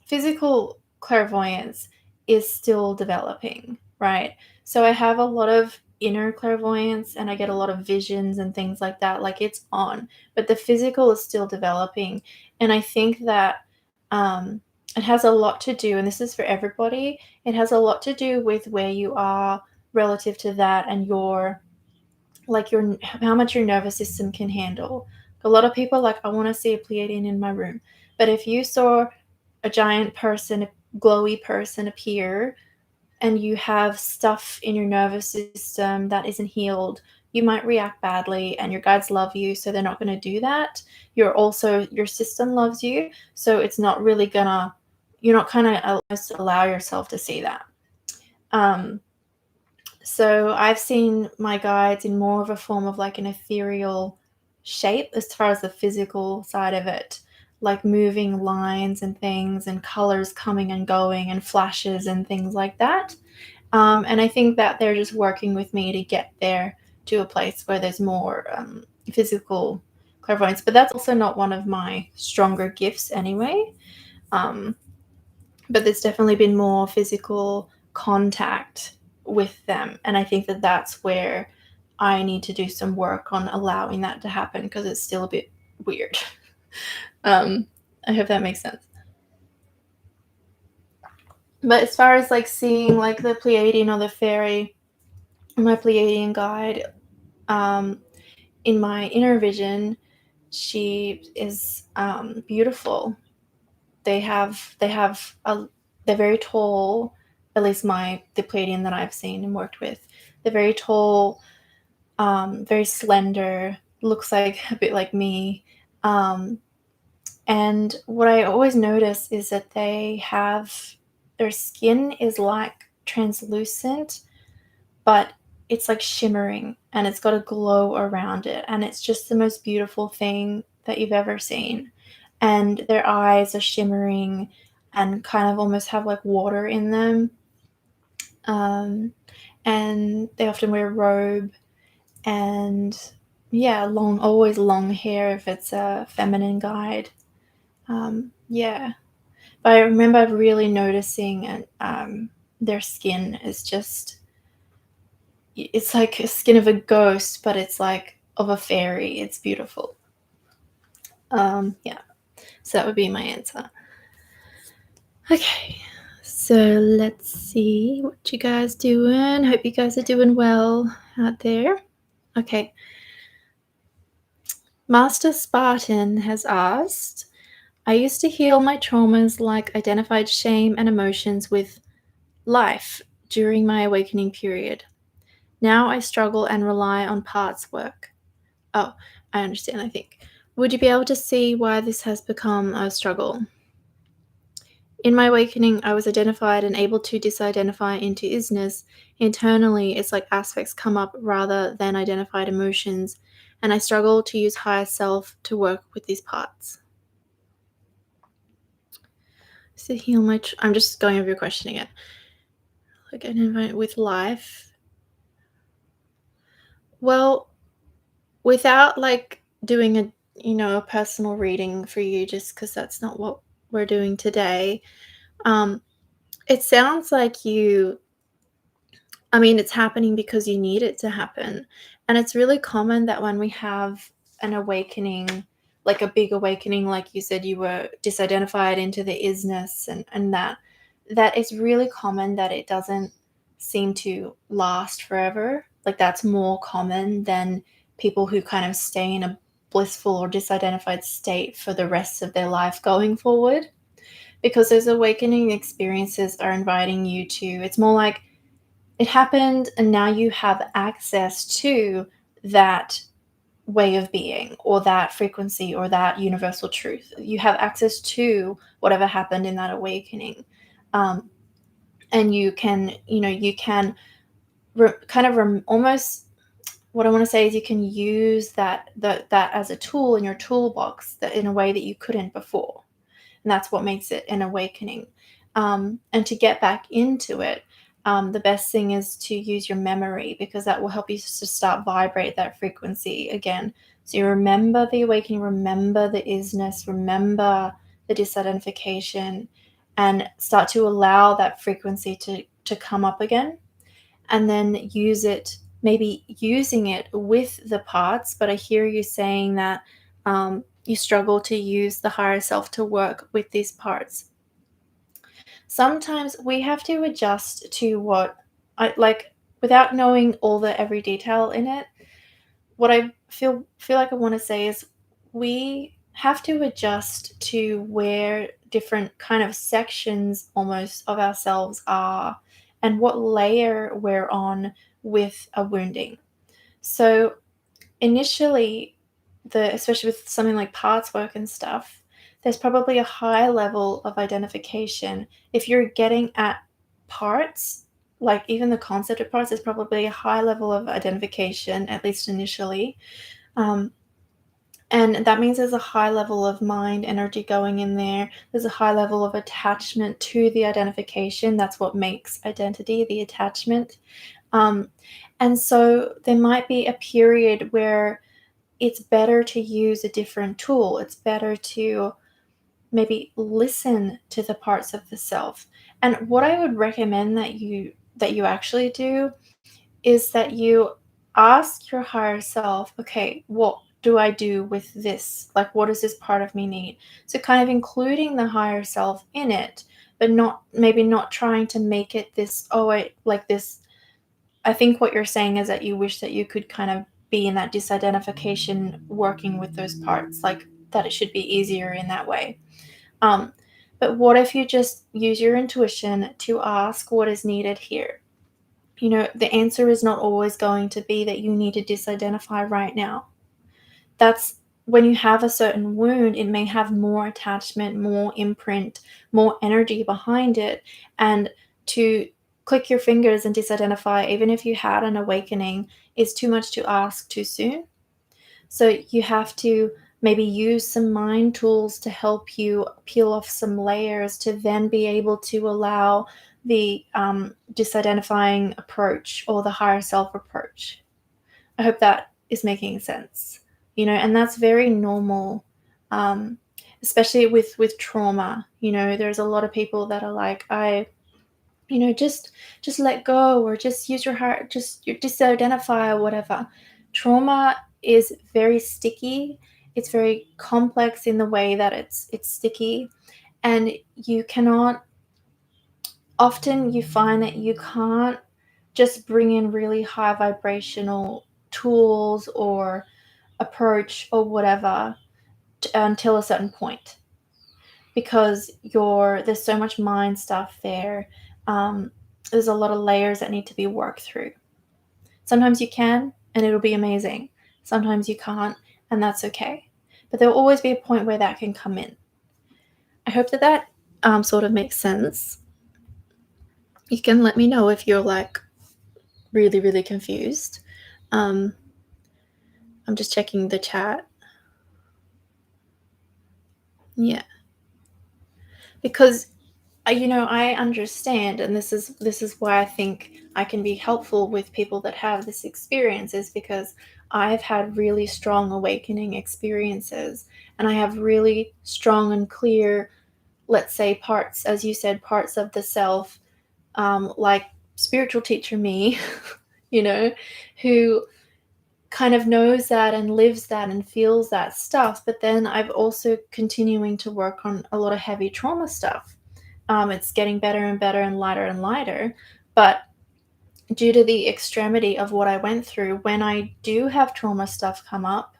physical clairvoyance is still developing, right? So I have a lot of inner clairvoyance and I get a lot of visions and things like that. Like it's on, but the physical is still developing. And I think that it has a lot to do, and this is for everybody, it has a lot to do with where you are relative to that and your how much your nervous system can handle. A lot of people are like, I want to see a Pleiadian in my room. But if you saw a giant person, a glowy person appear, and you have stuff in your nervous system that isn't healed, you might react badly, and your guides love you, so they're not going to do that. Your system loves you, so it's not really gonna, you're not kind of allow yourself to see that. So I've seen my guides in more of a form of like an ethereal shape as far as the physical side of it, like moving lines and things and colors coming and going and flashes and things like that. And I think that they're just working with me to get there to a place where there's more physical clairvoyance. But that's also not one of my stronger gifts anyway. But there's definitely been more physical contact with them. And I think that that's where I need to do some work on allowing that to happen, because it's still a bit weird. I hope that makes sense. But as far as like seeing like the Pleiadian or the fairy, my Pleiadian guide, in my inner vision, she is beautiful. They're very tall, at least the Pleiadian that I've seen and worked with. They're very tall, very slender, looks like a bit like me. And what I always notice is that their skin is like translucent, but it's like shimmering and it's got a glow around it. And it's just the most beautiful thing that you've ever seen. And their eyes are shimmering and kind of almost have like water in them. And they often wear a robe, and yeah, always long hair if it's a feminine guide. Yeah. But I remember really noticing their skin is just, it's like a skin of a ghost, but it's like of a fairy. It's beautiful. Yeah. So that would be my answer. Okay. So let's see what you guys doing. Hope you guys are doing well out there. Okay. Master Spartan has asked, I used to heal my traumas like identified shame and emotions with life during my awakening period. Now I struggle and rely on parts work. Oh, I understand, I think. Would you be able to see why this has become a struggle? In my awakening, I was identified and able to disidentify into isness. Internally, it's like aspects come up rather than identified emotions, and I struggle to use higher self to work with these parts. So heal my. I'm just going over your question again. Like an invite with life. Well, without like doing a personal reading for you, just because that's not what we're doing today. Um, it sounds like it's happening because you need it to happen. And it's really common that when we have an awakening, like a big awakening, like you said, you were disidentified into the isness, and that it's really common that it doesn't seem to last forever. Like that's more common than people who kind of stay in a blissful or disidentified state for the rest of their life going forward. Because those awakening experiences are inviting you to, it's more like it happened and now you have access to that way of being or that frequency or that universal truth. You have access to whatever happened in that awakening. Um, and you can almost, what I want to say is you can use that as a tool in your toolbox that in a way that you couldn't before. And that's what makes it an awakening. And to get back into it, the best thing is to use your memory, because that will help you to start vibrate that frequency again. So you remember the awakening, remember the isness, remember the disidentification, and start to allow that frequency to come up again, and then use it, maybe using it with the parts. But I hear you saying that you struggle to use the higher self to work with these parts. Sometimes we have to adjust to what I like without knowing all the every detail in it. What I feel like I want to say is we have to adjust to where different kind of sections almost of ourselves are and what layer we're on with a wounding. So initially, especially with something like parts work and stuff, there's probably a high level of identification. If you're getting at parts, like even the concept of parts, there's probably a high level of identification, at least initially. Um, and that means there's a high level of mind energy going in there. There's a high level of attachment to the identification. That's what makes identity, the attachment. Um, and so there might be a period where it's better to use a different tool. It's better to maybe listen to the parts of the self. And what I would recommend that you actually do is that you ask your higher self, okay, what do I do with this? Like, what does this part of me need? So kind of including the higher self in it, but not trying to make it this, oh, I like this. I think what you're saying is that you wish that you could kind of be in that disidentification working with those parts, like that it should be easier in that way. Um, but what if you just use your intuition to ask what is needed here? The answer is not always going to be that you need to disidentify right now. That's when you have a certain wound, it may have more attachment, more imprint, more energy behind it. And to click your fingers and disidentify, even if you had an awakening, is too much to ask too soon. So you have to maybe use some mind tools to help you peel off some layers to then be able to allow the disidentifying approach or the higher self approach. I hope that is making sense. And that's very normal, um, especially with trauma. There's a lot of people that are like, just let go, or just use your heart, just disidentify or whatever. Trauma is very sticky. It's very complex in the way that it's sticky, and you find that you can't just bring in really high vibrational tools or approach or whatever until a certain point, because there's so much mind stuff there. There's a lot of layers that need to be worked through. Sometimes you can, and it'll be amazing. Sometimes you can't, and that's okay. But there will always be a point where that can come in. I hope that sort of makes sense. You can let me know if you're like really, really confused. I'm just checking the chat. Yeah. Because I understand, and this is why I think I can be helpful with people that have this experience, is because I've had really strong awakening experiences, and I have really strong and clear, let's say, parts, as you said, parts of the self, like spiritual teacher me, who kind of knows that and lives that and feels that stuff. But then I've also continuing to work on a lot of heavy trauma stuff. It's getting better and better and lighter. But due to the extremity of what I went through, when I do have trauma stuff come up,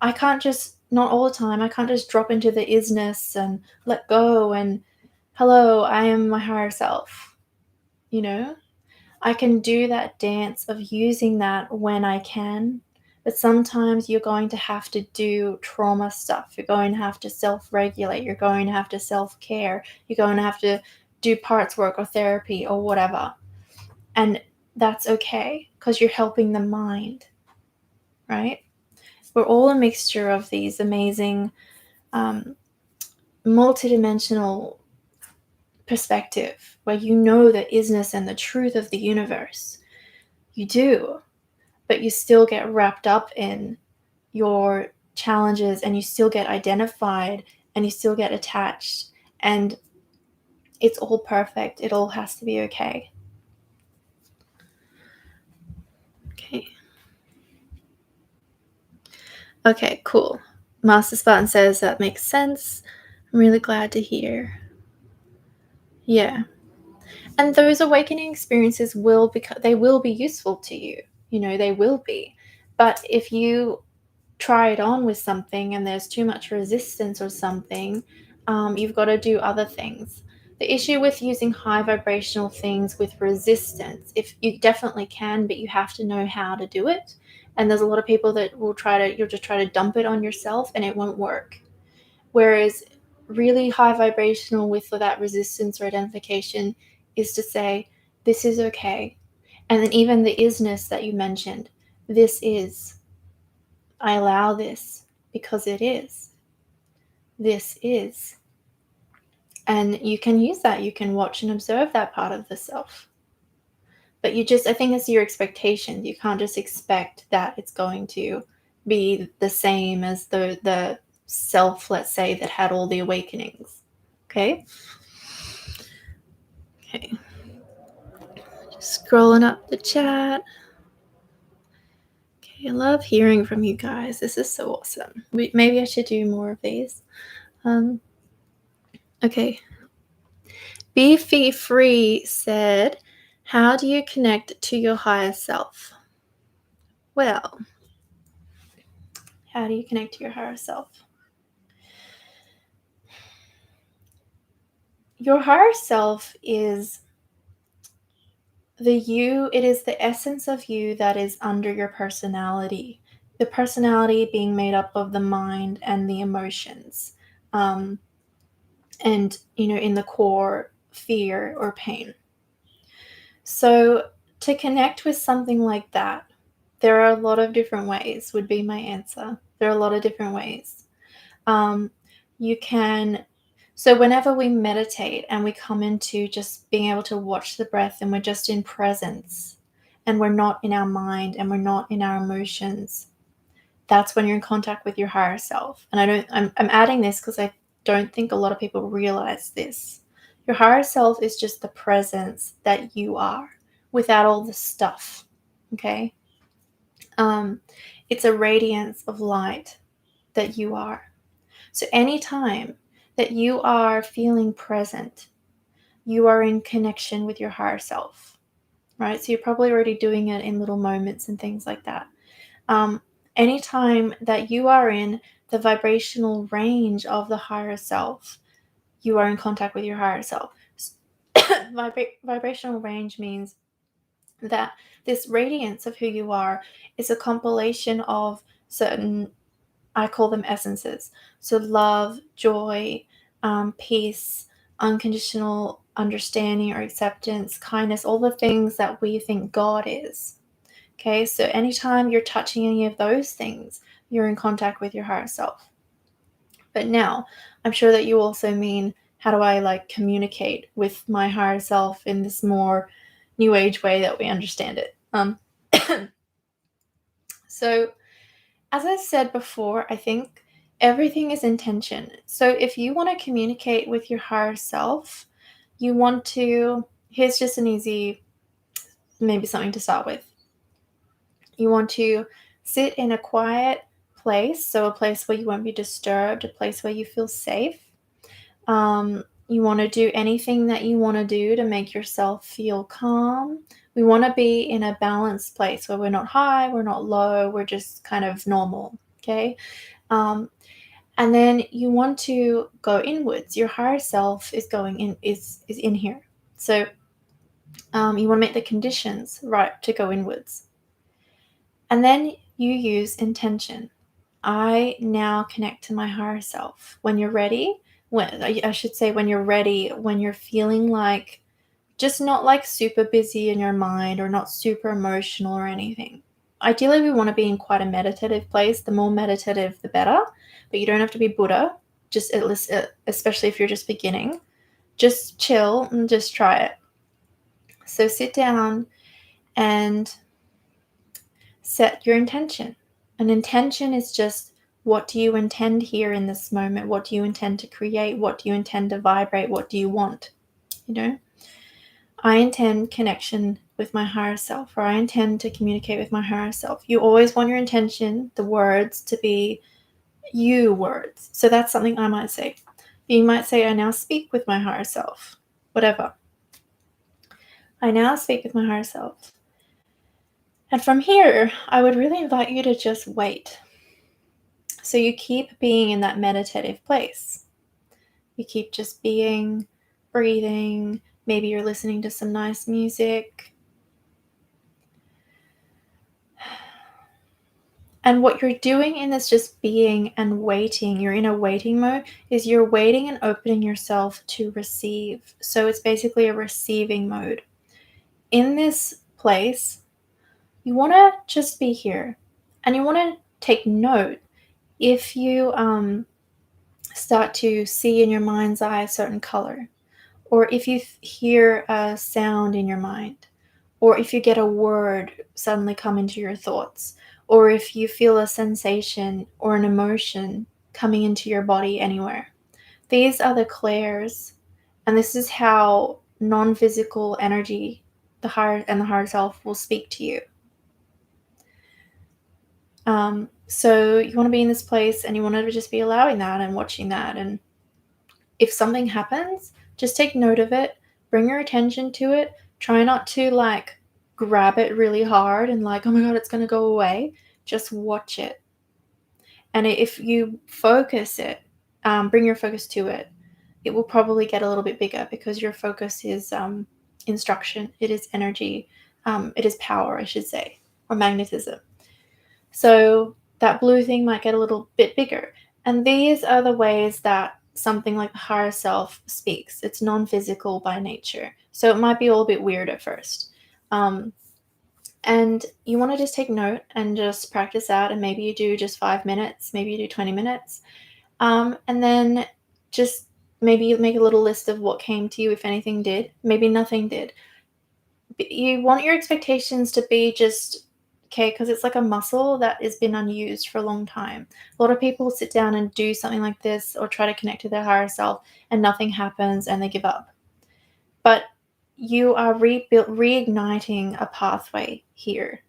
I can't just, not all the time, I can't just drop into the isness and let go and, hello, I am my higher self. I can do that dance of using that when I can, but sometimes you're going to have to do trauma stuff. You're going to have to self-regulate. You're going to have to self-care. You're going to have to do parts work or therapy or whatever. And that's okay, because you're helping the mind, right? We're all a mixture of these amazing multidimensional perspective where you know the isness and the truth of the universe. You do. But you still get wrapped up in your challenges, and you still get identified, and you still get attached, and it's all perfect. It all has to be okay. Okay, cool. Master Spartan says that makes sense. I'm really glad to hear. Yeah. And those awakening experiences will be useful to you. They will be. But if you try it on with something and there's too much resistance or something, you've got to do other things. The issue with using high vibrational things with resistance, if you definitely can, but you have to know how to do it. And there's a lot of people that you'll just try to dump it on yourself and it won't work. Whereas really high vibrational with that resistance or identification is to say, this is okay. And then even the isness that you mentioned, this is. I allow this because it is. This is. And you can use that. You can watch and observe that part of the self. But I think it's your expectations. You can't just expect that it's going to be the same as the self, let's say, that had all the awakenings. Okay? Okay. Just scrolling up the chat. Okay, I love hearing from you guys. This is so awesome. Maybe I should do more of these. Okay. Beefy Free said, how do you connect to your higher self? Well, how do you connect to your higher self? Your higher self is it is the essence of you that is under your personality. The personality being made up of the mind and the emotions. And, in the core, fear or pain. So to connect with something like that, there are a lot of different ways, would be my answer. There are a lot of different ways. So whenever we meditate and we come into just being able to watch the breath and we're just in presence and we're not in our mind and we're not in our emotions, that's when you're in contact with your higher self. And I'm adding this because I don't think a lot of people realize this. Your higher self is just the presence that you are without all the stuff. Okay? It's a radiance of light that you are. So anytime that you are feeling present, you are in connection with your higher self, right? So you're probably already doing it in little moments and things like that. Anytime that you are in the vibrational range of the higher self, you are in contact with your higher self. Vibrational range means that this radiance of who you are is a compilation of certain I call them essences. So love, joy, peace, unconditional understanding or acceptance, kindness, all the things that we think God is. Okay, so anytime you're touching any of those things, you're in contact with your higher self. But now, I'm sure that you also mean, how do I like communicate with my higher self in this more new age way that we understand it? So, as I said before, I think everything is intention. So if you want to communicate with your higher self, you want to, here's just an easy, maybe something to start with. You want to sit in a quiet place, so a place where you won't be disturbed, a place where you feel safe. You want to do anything that you want to do to make yourself feel calm. We want to be in a balanced place where we're not high, we're not low, we're just kind of normal, okay? And then you want to go inwards. Your higher self is going in, is in here. So you want to make the conditions right to go inwards. And then you use intention. I now connect to my higher self. When you're ready, I should say when you're ready, when you're feeling like just not like super busy in your mind or not super emotional or anything. Ideally, we want to be in quite a meditative place. The more meditative, the better. But you don't have to be Buddha, just at least, especially if you're just beginning. Just chill and just try it. So sit down and set your intention. An intention is just, what do you intend here in this moment? What do you intend to create? What do you intend to vibrate? What do you want? You know? I intend connection with my higher self, or I intend to communicate with my higher self. You always want your intention, the words, to be you words. So that's something I might say. You might say, I now speak with my higher self. Whatever. I now speak with my higher self. And from here, I would really invite you to just wait. So you keep being in that meditative place. You keep just being, breathing. Maybe you're listening to some nice music. And what you're doing in this just being and waiting, you're in a waiting mode, is you're waiting and opening yourself to receive. So it's basically a receiving mode. In this place, you want to just be here. And you want to take note. If you start to see in your mind's eye a certain color, or if you hear a sound in your mind, or if you get a word suddenly come into your thoughts, or if you feel a sensation or an emotion coming into your body anywhere. These are the clairs, and this is how non-physical energy, the higher self, will speak to you. So you want to be in this place, and you want to just be allowing that and watching that. And if something happens, just take note of it, bring your attention to it. Try not to like grab it really hard and like, oh my God, it's going to go away. Just watch it. And if you focus it, bring your focus to it, it will probably get a little bit bigger because your focus is instruction. It is energy. It is power, I should say, or magnetism. So that blue thing might get a little bit bigger. And these are the ways that something like the higher self speaks. It's non-physical by nature. So it might be a little bit weird at first. And you want to just take note and just practice out. And maybe you do just 5 minutes, maybe you do 20 minutes. And then just maybe you make a little list of what came to you, if anything did. Maybe nothing did. But you want your expectations to be just okay, because it's like a muscle that has been unused for a long time. A lot of people sit down and do something like this or try to connect to their higher self and nothing happens and they give up. But you are reigniting a pathway here,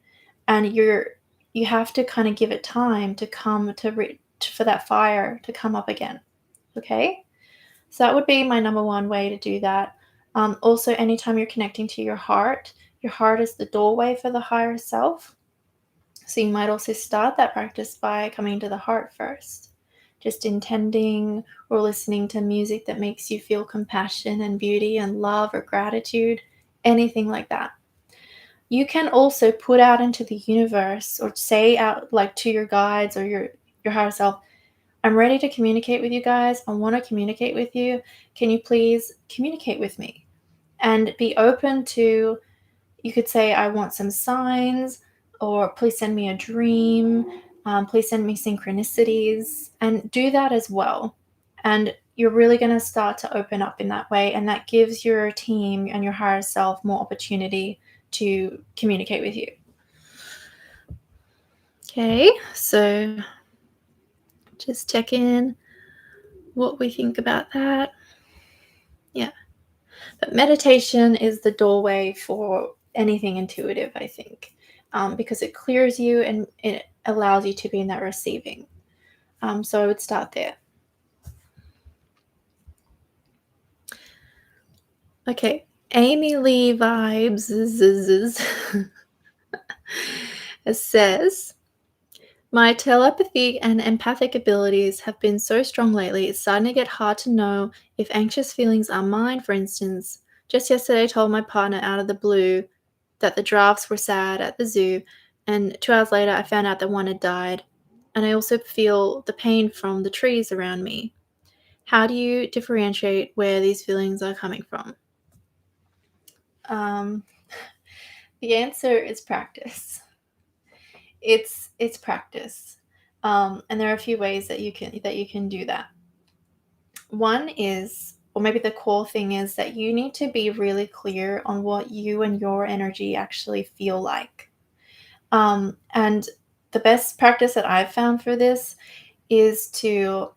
and you have to kind of give it time to come for that fire to come up again. Okay? So that would be my number one way to do that. Also, anytime you're connecting to your heart is the doorway for the higher self. So you might also start that practice by coming to the heart first, just intending or listening to music that makes you feel compassion and beauty and love or gratitude, anything like that. You can also put out into the universe or say out like to your guides or your higher self, I'm ready to communicate with you guys. I want to communicate with you. Can you please communicate with me? And be open to, you could say, I want some signs, or please send me a dream. Please send me synchronicities, and do that as well. And you're really going to start to open up in that way. And that gives your team and your higher self more opportunity to communicate with you. Okay, so just check in what we think about that. Yeah. But meditation is the doorway for anything intuitive, I think, because it clears you and it allows you to be in that receiving. So I would start there. Okay, Amy Lee Vibes says, my telepathy and empathic abilities have been so strong lately, it's starting to get hard to know if anxious feelings are mine, for instance. Just yesterday I told my partner out of the blue that the giraffes were sad at the zoo, and 2 hours later I found out that one had died. And I also feel the pain from the trees around me. How do you differentiate where these feelings are coming from? The answer is practice. It's practice, and there are a few ways that you can do that. One is, or maybe the core thing is, that you need to be really clear on what you and your energy actually feel like. And the best practice that I've found for this is to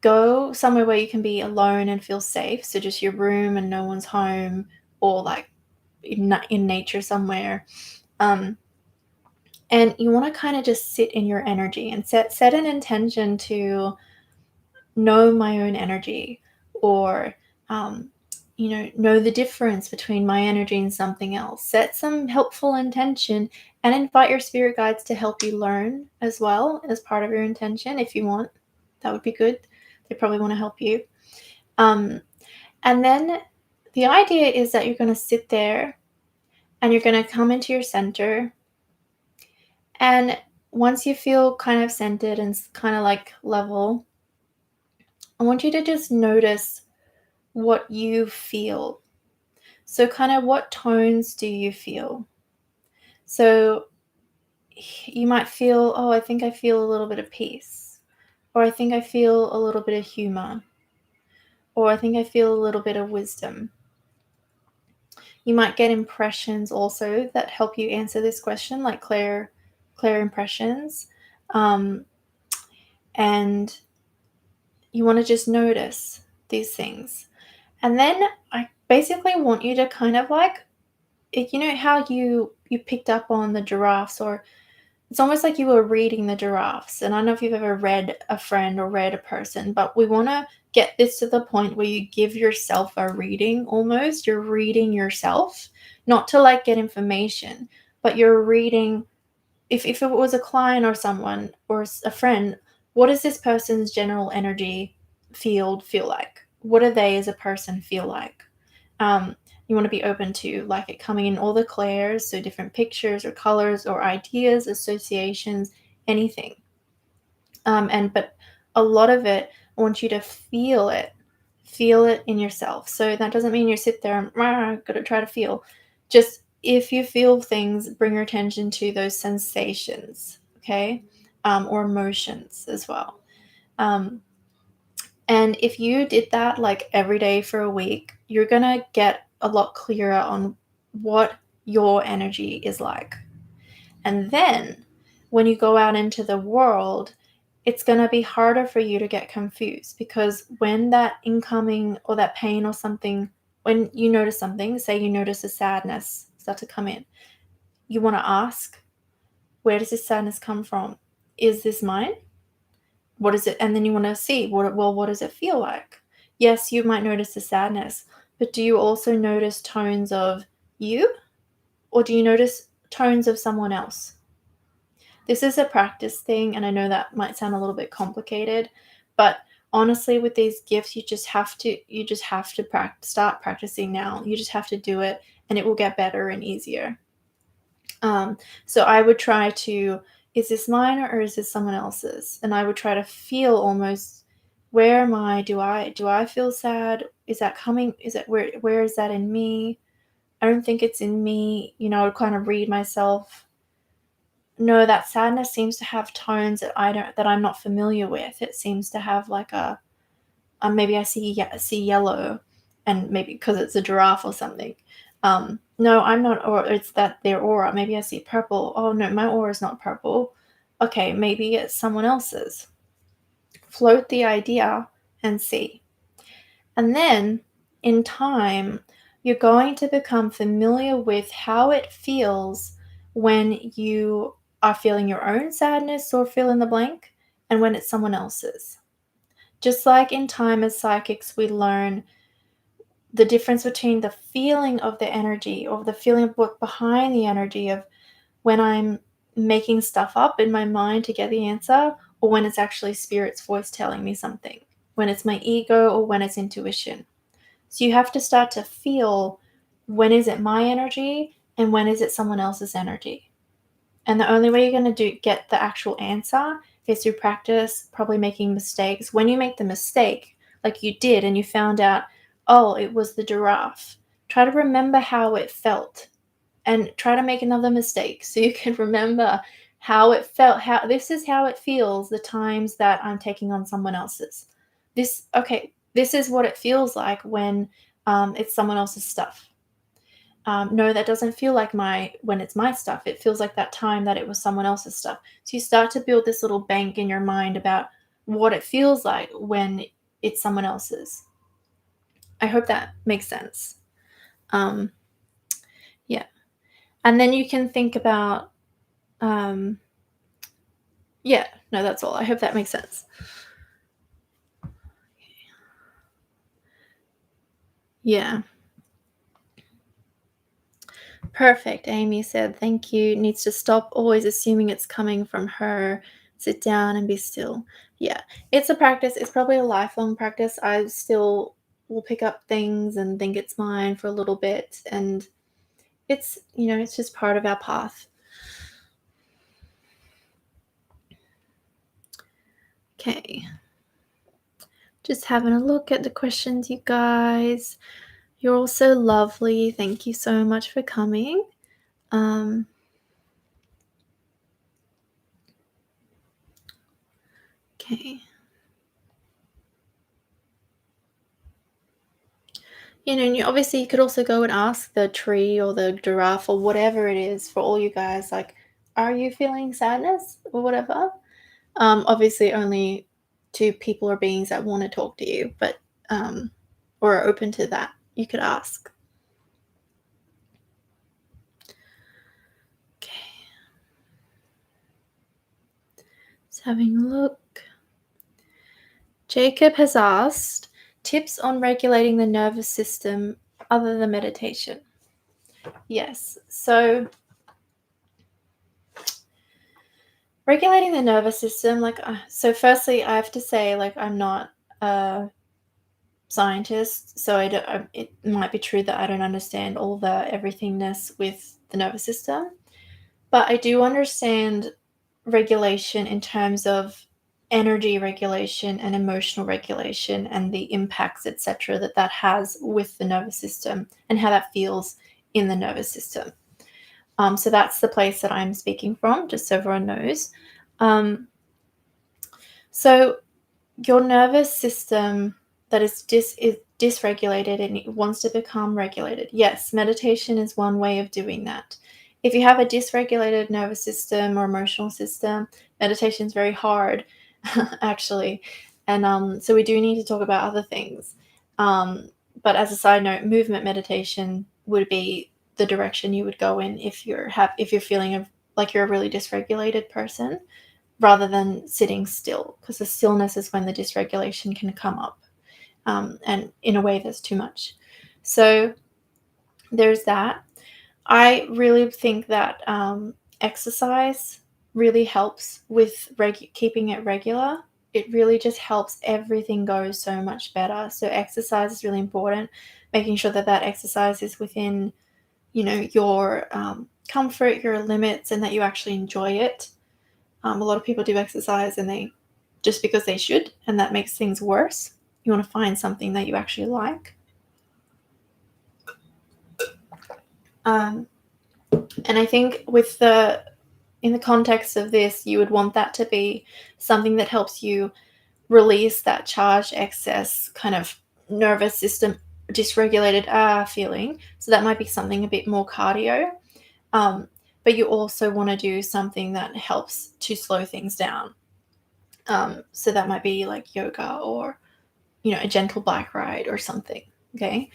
go somewhere where you can be alone and feel safe. So just your room and no one's home, or like in nature somewhere. And you want to kind of just sit in your energy and set an intention to know my own energy, or know the difference between my energy and something else. Set some helpful intention and invite your spirit guides to help you learn as well, as part of your intention. If you want, that would be good. They probably want to help you. And then the idea is that you're going to sit there and you're going to come into your center. And once you feel kind of centered and kind of like level, I want you to just notice what you feel. So kind of, what tones do you feel? So you might feel, oh, I think I feel a little bit of peace, or I think I feel a little bit of humor, or I think I feel a little bit of wisdom. You might get impressions also that help you answer this question, like clear impressions. And you want to just notice these things. And then I basically want you to kind of like, you know how you picked up on the giraffes, or it's almost like you were reading the giraffes. And I don't know if you've ever read a friend or read a person, but we want to get this to the point where you give yourself a reading almost. You're reading yourself, not to like get information, but you're reading. If it was a client or someone or a friend, what does this person's general energy field feel like? What do they as a person feel like? You want to be open to like it coming in all the clairs, so different pictures or colors or ideas, associations, anything. But a lot of it, I want you to feel it in yourself. So that doesn't mean you sit there and gotta try to feel. Just if you feel things, bring your attention to those sensations, okay, or emotions as well. And if you did that like every day for a week, you're going to get a lot clearer on what your energy is like. And then when you go out into the world, it's going to be harder for you to get confused, because when that incoming or that pain or something, when you notice something, say you notice a sadness start to come in, you want to ask, where does this sadness come from? Is this mine? What is it? And then you want to see, what does it feel like? Yes, you might notice the sadness, but do you also notice tones of you, or do you notice tones of someone else? This is a practice thing, and I know that might sound a little bit complicated, but honestly, with these gifts, you just have to start practicing now. You just have to do it, and it will get better and easier. So I would try to is this mine or is this someone else's? And I would try to feel almost, where am I? Do I feel sad? Is that coming? Is it where is that in me? I don't think it's in me. I would kind of read myself. No, that sadness seems to have tones that I'm not familiar with. It seems to have like maybe I see yellow, and maybe because it's a giraffe or something. No, I'm not, or it's that their aura. Maybe I see purple. Oh no, my aura is not purple. Okay, maybe it's someone else's. Float the idea and see. And then in time, you're going to become familiar with how it feels when you are feeling your own sadness or fill in the blank, and when it's someone else's. Just like in time as psychics, we learn the difference between the feeling of the energy, or the feeling of what behind the energy of when I'm making stuff up in my mind to get the answer, or when it's actually spirit's voice telling me something, when it's my ego or when it's intuition. So you have to start to feel, when is it my energy and when is it someone else's energy. And the only way you're going to get the actual answer is through practice, probably making mistakes. When you make the mistake, like you did, and you found out, oh, it was the giraffe, try to remember how it felt, and try to make another mistake so you can remember how it felt. This is how it feels the times that I'm taking on someone else's. This is what it feels like when it's someone else's stuff. No, that doesn't feel like when it's my stuff. It feels like that time that it was someone else's stuff. So you start to build this little bank in your mind about what it feels like when it's someone else's. I hope that makes sense. Yeah. And then you can think about, yeah, no, that's all. I hope that makes sense. Yeah. Perfect. Amy said, thank you. Needs to stop always assuming it's coming from her. Sit down and be still. Yeah. It's a practice. It's probably a lifelong practice. I still will pick up things and think it's mine for a little bit. And it's, it's just part of our path. Okay. Just having a look at the questions, you guys. You're all so lovely. Thank you so much for coming. Okay. Obviously you could also go and ask the tree or the giraffe or whatever it is, for all you guys, like, are you feeling sadness or whatever? Obviously only to people or beings that want to talk to you, but or are open to that, you could ask. Okay. Just having a look. Jacob has asked, tips on regulating the nervous system other than meditation. Yes. So regulating the nervous system, so firstly, I have to say, I'm not a scientist, so it might be true that I don't understand all the everythingness with the nervous system, but I do understand regulation in terms of energy regulation and emotional regulation and the impacts, etc., that has with the nervous system and how that feels in the nervous system. So that's the place that I'm speaking from, just so everyone knows. So your nervous system that is dysregulated and it wants to become regulated. Yes, meditation is one way of doing that. If you have a dysregulated nervous system or emotional system, meditation is very hard, actually. And so we do need to talk about other things. But as a side note, movement meditation would be the direction you would go in if you're feeling like you're a really dysregulated person, rather than sitting still, because the stillness is when the dysregulation can come up, and in a way that's too much. So there's that. I really think that exercise really helps with keeping it regular. It really just helps everything go so much better. So exercise is really important, making sure that exercise is within, your comfort, your limits, and that you actually enjoy it. A lot of people do exercise and they just because they should, and that makes things worse. You want to find something that you actually like. And I think in the context of this, you would want that to be something that helps you release that charged excess kind of nervous system dysregulated feeling. So that might be something a bit more cardio. But you also want to do something that helps to slow things down. So that might be like yoga or, a gentle bike ride or something. Okay.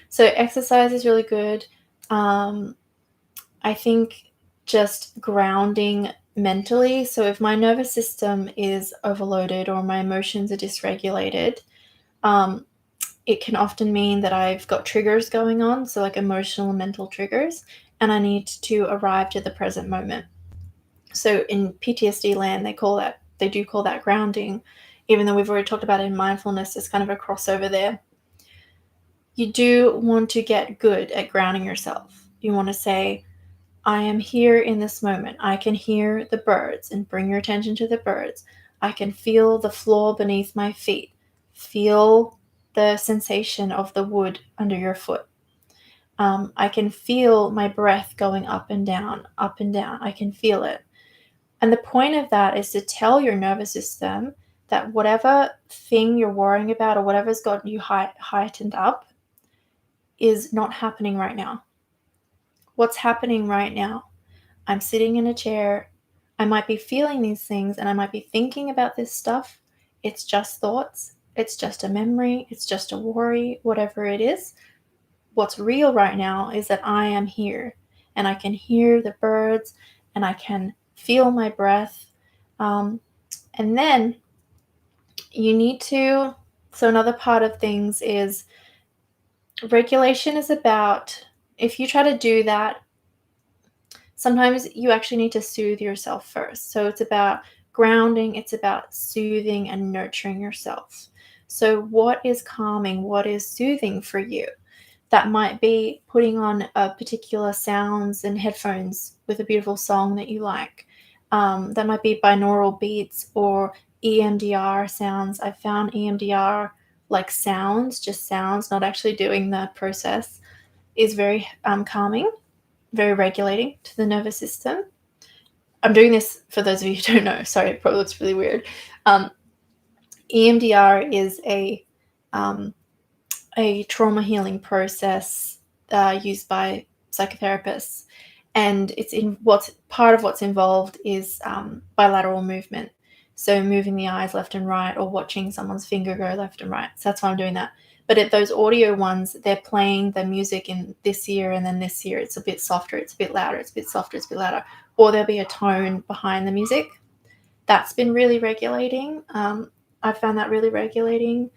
So exercise is really good. I think just grounding mentally. So if my nervous system is overloaded or my emotions are dysregulated, it can often mean that I've got triggers going on, so like emotional and mental triggers, and I need to arrive to the present moment. So in PTSD land, they do call that grounding, even though we've already talked about it in mindfulness. There's kind of a crossover there. You do want to get good at grounding yourself. You want to say, I am here in this moment. I can hear the birds, and bring your attention to the birds. I can feel the floor beneath my feet. Feel the sensation of the wood under your foot. I can feel my breath going up and down, up and down. I can feel it. And the point of that is to tell your nervous system that whatever thing you're worrying about or whatever's got you heightened up is not happening right now. What's happening right now? I'm sitting in a chair. I might be feeling these things and I might be thinking about this stuff. It's just thoughts. It's just a memory. It's just a worry, whatever it is. What's real right now is that I am here and I can hear the birds and I can feel my breath. And then you need to, so another part of things is regulation is about, if you try to do that, sometimes you actually need to soothe yourself first. So it's about grounding, it's about soothing and nurturing yourself. So what is calming? What is soothing for you? That might be putting on a particular sounds and headphones with a beautiful song that you like. That might be binaural beats or EMDR sounds. I found EMDR, like sounds, just sounds, not actually doing the process, is very calming, very regulating to the nervous system. I'm doing this for those of you who don't know. Sorry, it probably looks really weird. EMDR is a trauma healing process used by psychotherapists, and what's involved is bilateral movement. So moving the eyes left and right, or watching someone's finger go left and right. So that's why I'm doing that. But at those audio ones, they're playing the music in this ear, and then this ear it's a bit softer, it's a bit louder, it's a bit softer, it's a bit louder, or there'll be a tone behind the music. That's been really regulating. I found that really regulating.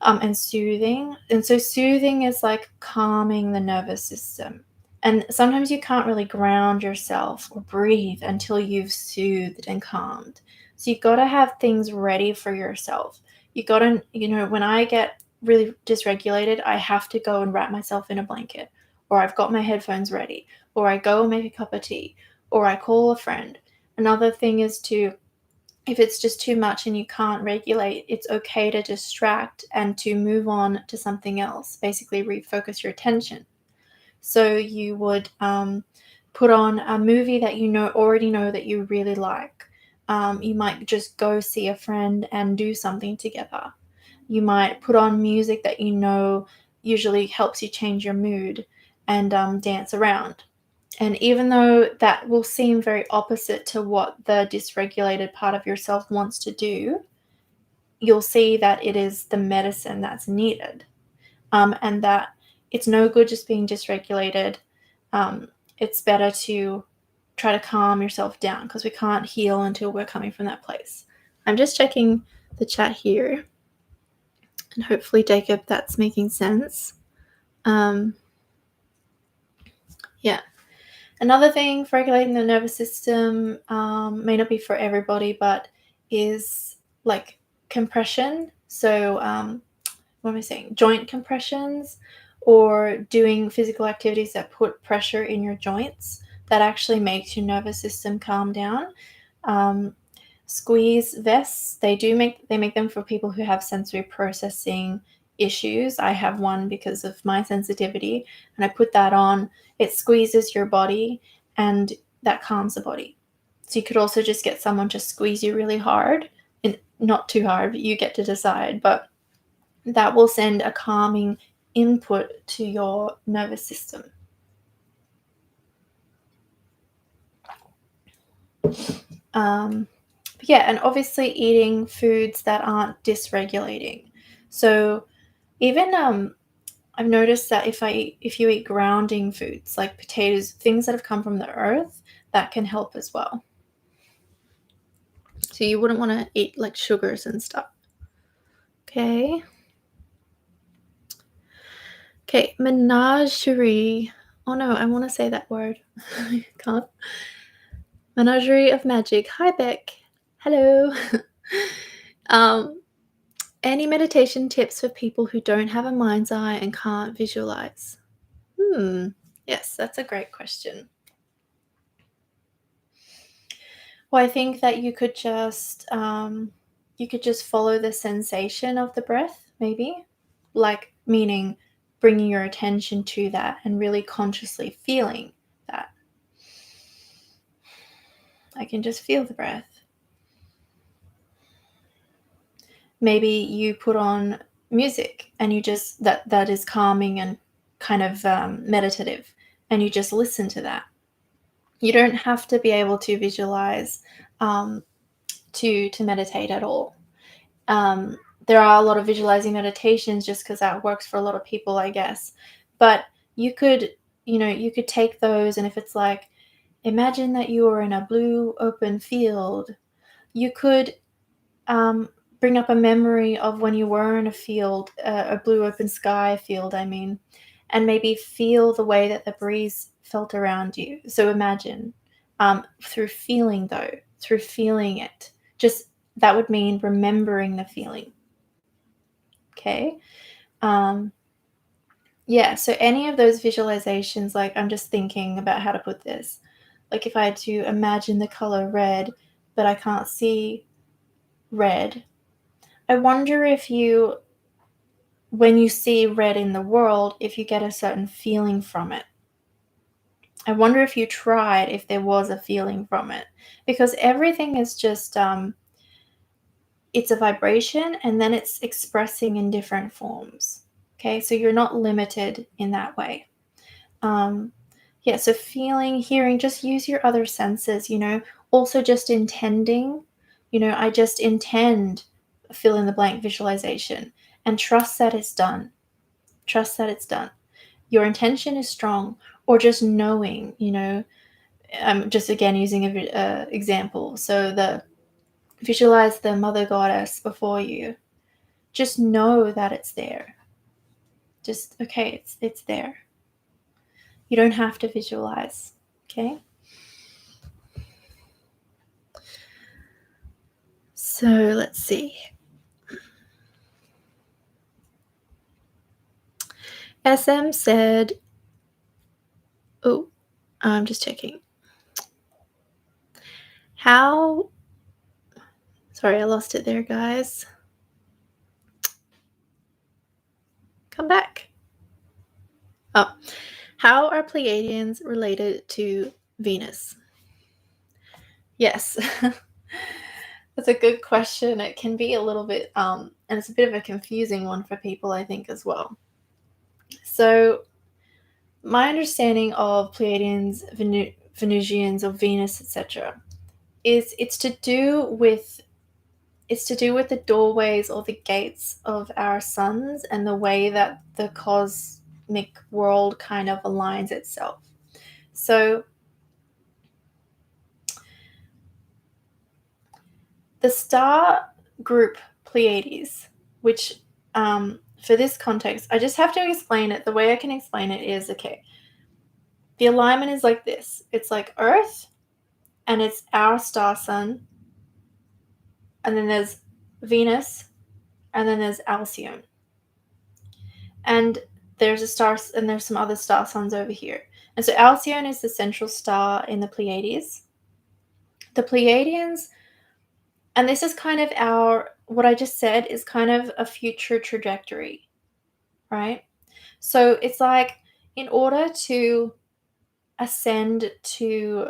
And soothing. And so soothing is like calming the nervous system. And sometimes you can't really ground yourself or breathe until you've soothed and calmed. So you've got to have things ready for yourself. You got to, when I get really dysregulated, I have to go and wrap myself in a blanket, or I've got my headphones ready, or I go and make a cup of tea, or I call a friend. Another thing is if it's just too much and you can't regulate, it's okay to distract and to move on to something else, basically refocus your attention. So you would put on a movie that already know that you really like. You might just go see a friend and do something together. You might put on music that usually helps you change your mood and dance around. And even though that will seem very opposite to what the dysregulated part of yourself wants to do, you'll see that it is the medicine that's needed. And that it's no good just being dysregulated. It's better to try to calm yourself down, because we can't heal until we're coming from that place. I'm just checking the chat here. And hopefully, Jacob, that's making sense. Yeah. Another thing for regulating the nervous system, may not be for everybody, but is like compression. So what am I saying? Joint compressions, or doing physical activities that put pressure in your joints. That actually makes your nervous system calm down. Squeeze vests, they make them for people who have sensory processing issues. I have one because of my sensitivity, and I put that on. It squeezes your body, and that calms the body. So you could also just get someone to squeeze you really hard, and not too hard, but you get to decide. But that will send a calming input to your nervous system. Yeah, and obviously eating foods that aren't dysregulating. So even I've noticed that if you eat grounding foods like potatoes, things that have come from the earth, that can help as well. So you wouldn't want to eat like sugars and stuff. Okay. Okay, menagerie. Oh no, I want to say that word. I can't. Menagerie of magic. Hi, Becc. Hello. Any meditation tips for people who don't have a mind's eye and can't visualize? Yes, that's a great question. Well, I think that you could just follow the sensation of the breath, maybe, like meaning bringing your attention to that and really consciously feeling that. I can just feel the breath. Maybe you put on music and you just that is calming and kind of meditative, and you just listen to that. You don't have to be able to visualize to meditate at all. There are a lot of visualizing meditations just because that works for a lot of people, I guess. But you could take those, and if it's like, imagine that you are in a blue open field, you could bring up a memory of when you were in a field, a blue open sky field, I mean, and maybe feel the way that the breeze felt around you. So imagine through feeling it, just that would mean remembering the feeling. Okay. Yeah, so any of those visualizations, like I'm just thinking about how to put this. Like if I had to imagine the color red, but I can't see red, I wonder if when you see red in the world, if you get a certain feeling from it. I wonder if you tried, if there was a feeling from it. Because everything is just, it's a vibration, and then it's expressing in different forms. Okay, so you're not limited in that way. Yeah, so feeling, hearing, just use your other senses, also just intending, I just intend fill in the blank visualization, and trust that it's done. Trust that it's done. Your intention is strong, or just knowing, I'm just again using a example. So visualize the mother goddess before you. Just know that it's there. Just, okay, it's there. You don't have to visualize, okay? So let's see. SM said, oh, I'm just checking. Sorry, I lost it there, guys. Come back. Oh, how are Pleiadians related to Venus? Yes. That's a good question. It can be a little bit, and it's a bit of a confusing one for people, I think, as well. So, my understanding of Pleiadians, Venusians, or Venus, etc., is it's to do with the doorways or the gates of our suns and the way that the cosmic world kind of aligns itself. So, the star group Pleiades, which for this context, I just have to explain it. The way I can explain it is, okay, the alignment is like this. It's like Earth, and it's our star sun, and then there's Venus, and then there's Alcyone. And there's a star, and there's some other star suns over here. And so Alcyone is the central star in the Pleiades. The Pleiadians, and this is kind of what I just said is kind of a future trajectory, right? So it's like, in order to ascend to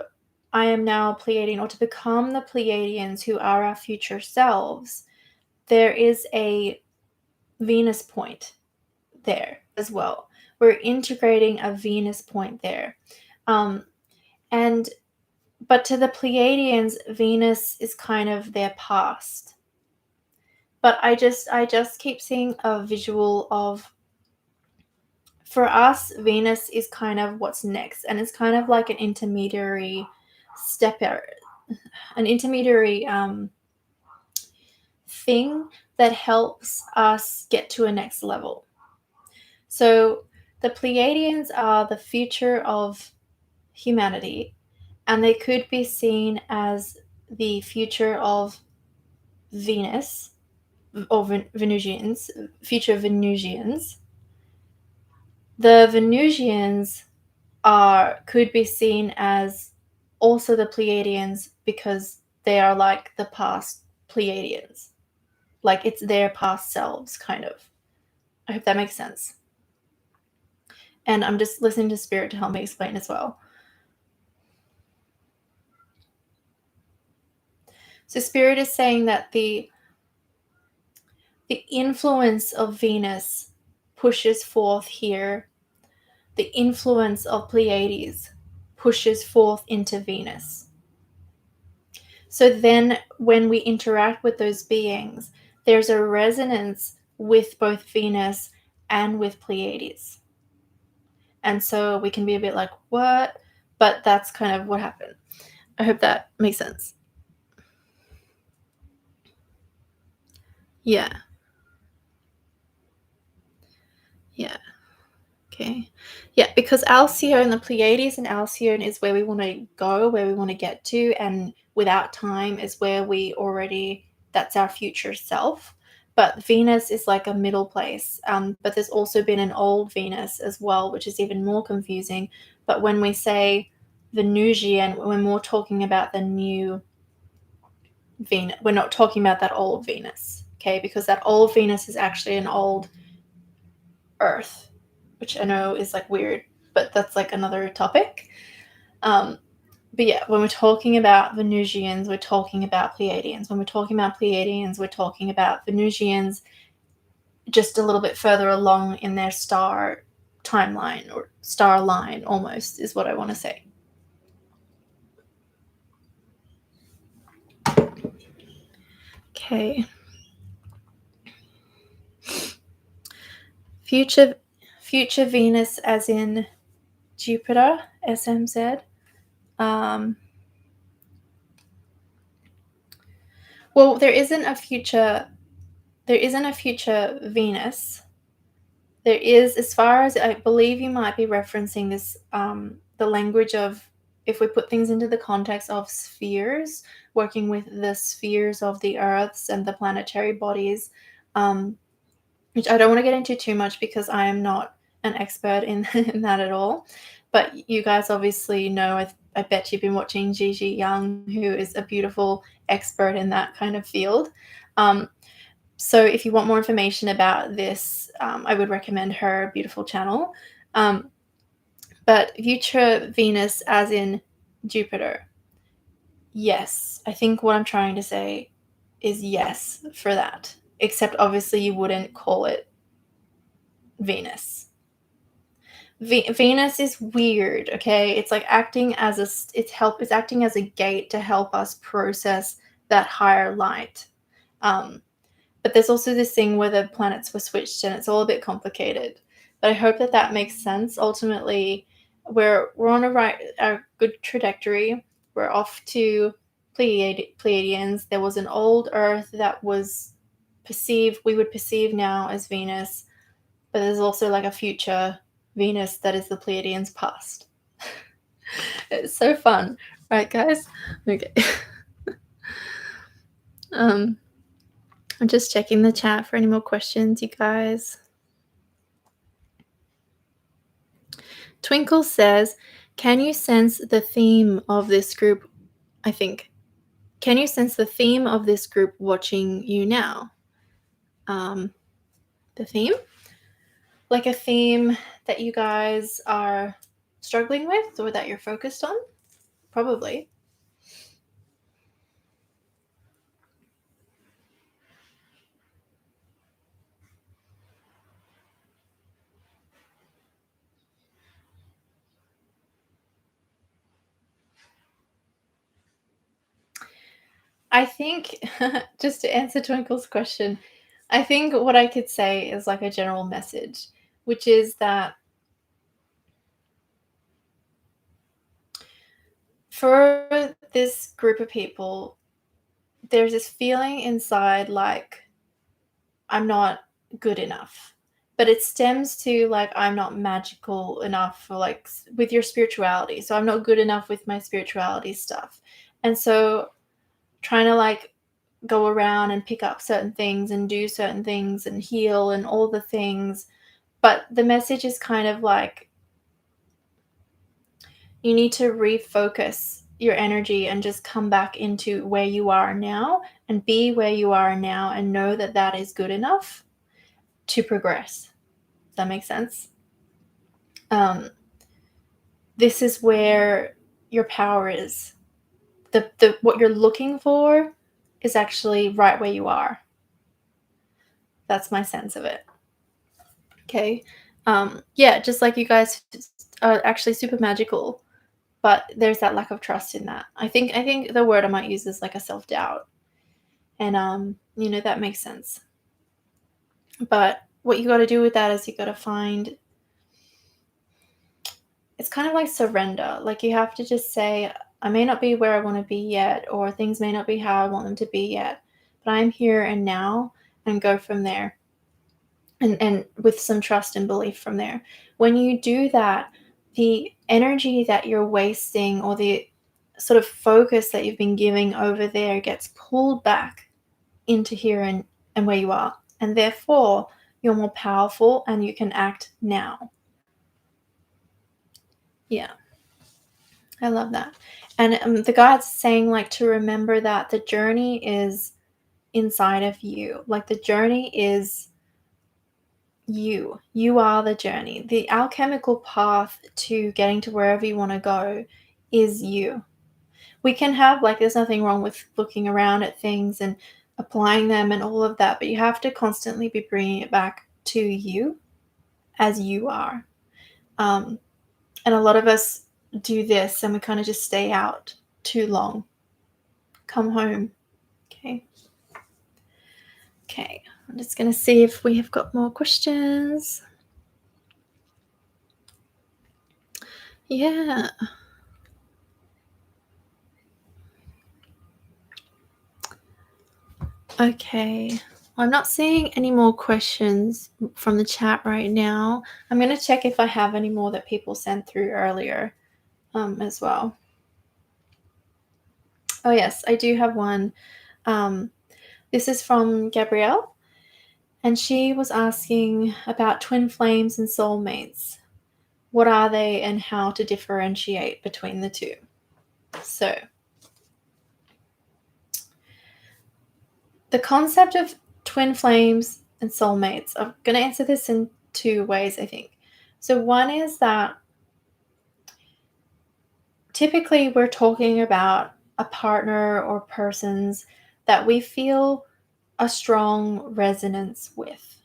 I am now a Pleiadian, or to become the Pleiadians who are our future selves, there is a Venus point there as well. We're integrating a Venus point there. But to the Pleiadians, Venus is kind of their past. But I just keep seeing a visual of, for us, Venus is kind of what's next, and it's kind of like an intermediary step, an intermediary thing that helps us get to a next level. So the Pleiadians are the future of humanity, and they could be seen as the future of Venus, or Venusians, future Venusians. The Venusians could be seen as also the Pleiadians, because they are like the past Pleiadians. Like, it's their past selves, kind of. I hope that makes sense. And I'm just listening to Spirit to help me explain as well. So Spirit is saying that the influence of Venus pushes forth here. The influence of Pleiades pushes forth into Venus. So then when we interact with those beings, there's a resonance with both Venus and with Pleiades. And so we can be a bit like, what? But that's kind of what happened. I hope that makes sense. Yeah. Yeah. Okay. Yeah, because Alcyone, the Pleiades and Alcyone is where we want to go, where we want to get to, and without time is where that's our future self. But Venus is like a middle place. But there's also been an old Venus as well, which is even more confusing. But when we say Venusian, when we're talking about the new Venus, we're not talking about that old Venus, okay? Because that old Venus is actually an old Earth, which I know is like weird, but that's like another topic. But yeah, when we're talking about Venusians, we're talking about Pleiadians. When we're talking about Pleiadians, we're talking about Venusians just a little bit further along in their star timeline, or star line almost, is what I want to say. Okay. Future Venus as in Jupiter, SMZ. Well, there isn't a future Venus. There is, as far as I believe, you might be referencing this, the language of, if we put things into the context of spheres, working with the spheres of the Earths and the planetary bodies, which I don't want to get into too much because I am not an expert in, in that at all. But you guys obviously know, I bet you've been watching Gigi Young, who is a beautiful expert in that kind of field. So if you want more information about this, I would recommend her beautiful channel. But future Venus as in Jupiter. Yes, I think what I'm trying to say is yes for that. Except obviously you wouldn't call it Venus. Venus is weird, okay? It's like acting as it's acting as a gate to help us process that higher light. But there's also this thing where the planets were switched, and it's all a bit complicated. But I hope that makes sense. Ultimately, we're on a good trajectory. We're off to Pleiadians. There was an old Earth that we would perceive now as Venus, but there's also like a future Venus that is the Pleiadians' past. It's so fun, right, guys? Okay. I'm just checking the chat for any more questions, you guys. Twinkle says, can you sense the theme of this group? I think can you sense the theme of this group watching you now? The theme? Like a theme that you guys are struggling with or that you're focused on? Probably. I think, just to answer Twinkle's question, I think what I could say is like a general message, which is that for this group of people, there's this feeling inside like I'm not good enough. But it stems to like I'm not magical enough for like with your spirituality. So I'm not good enough with my spirituality stuff. And so trying to like go around and pick up certain things and do certain things and heal and all the things. But the message is kind of like you need to refocus your energy and just come back into where you are now and be where you are now and know that that is good enough to progress. Does that make sense? This is where your power is. The what you're looking for is actually right where you are. That's my sense of it. Okay. Yeah, just like you guys are actually super magical, but there's that lack of trust in that. I think the word I might use is like a self-doubt. And that makes sense. But what you got to do with that is you got to find it's kind of like surrender. Like you have to just say, I may not be where I want to be yet, or things may not be how I want them to be yet, but I'm here and now and go from there. And with some trust and belief from there. When you do that, the energy that you're wasting or the sort of focus that you've been giving over there gets pulled back into here and where you are. And therefore, you're more powerful and you can act now. Yeah. I love that. And the guide's saying, like, to remember that the journey is inside of you. Like, the journey is you. You are the journey. The alchemical path to getting to wherever you want to go is you. We can have, like, there's nothing wrong with looking around at things and applying them and all of that, but you have to constantly be bringing it back to you as you are. And a lot of us do this and we kind of just stay out too long. Come home. Okay. Okay. I'm just going to see if we have got more questions. Yeah. Okay. I'm not seeing any more questions from the chat right now. I'm going to check if I have any more that people sent through earlier as well. Oh, yes, I do have one. This is from Gabrielle, and she was asking about twin flames and soulmates. What are they and how to differentiate between the two? So, the concept of twin flames and soulmates, I'm going to answer this in two ways, I think. So, one is that typically we're talking about a partner or persons that we feel a strong resonance with.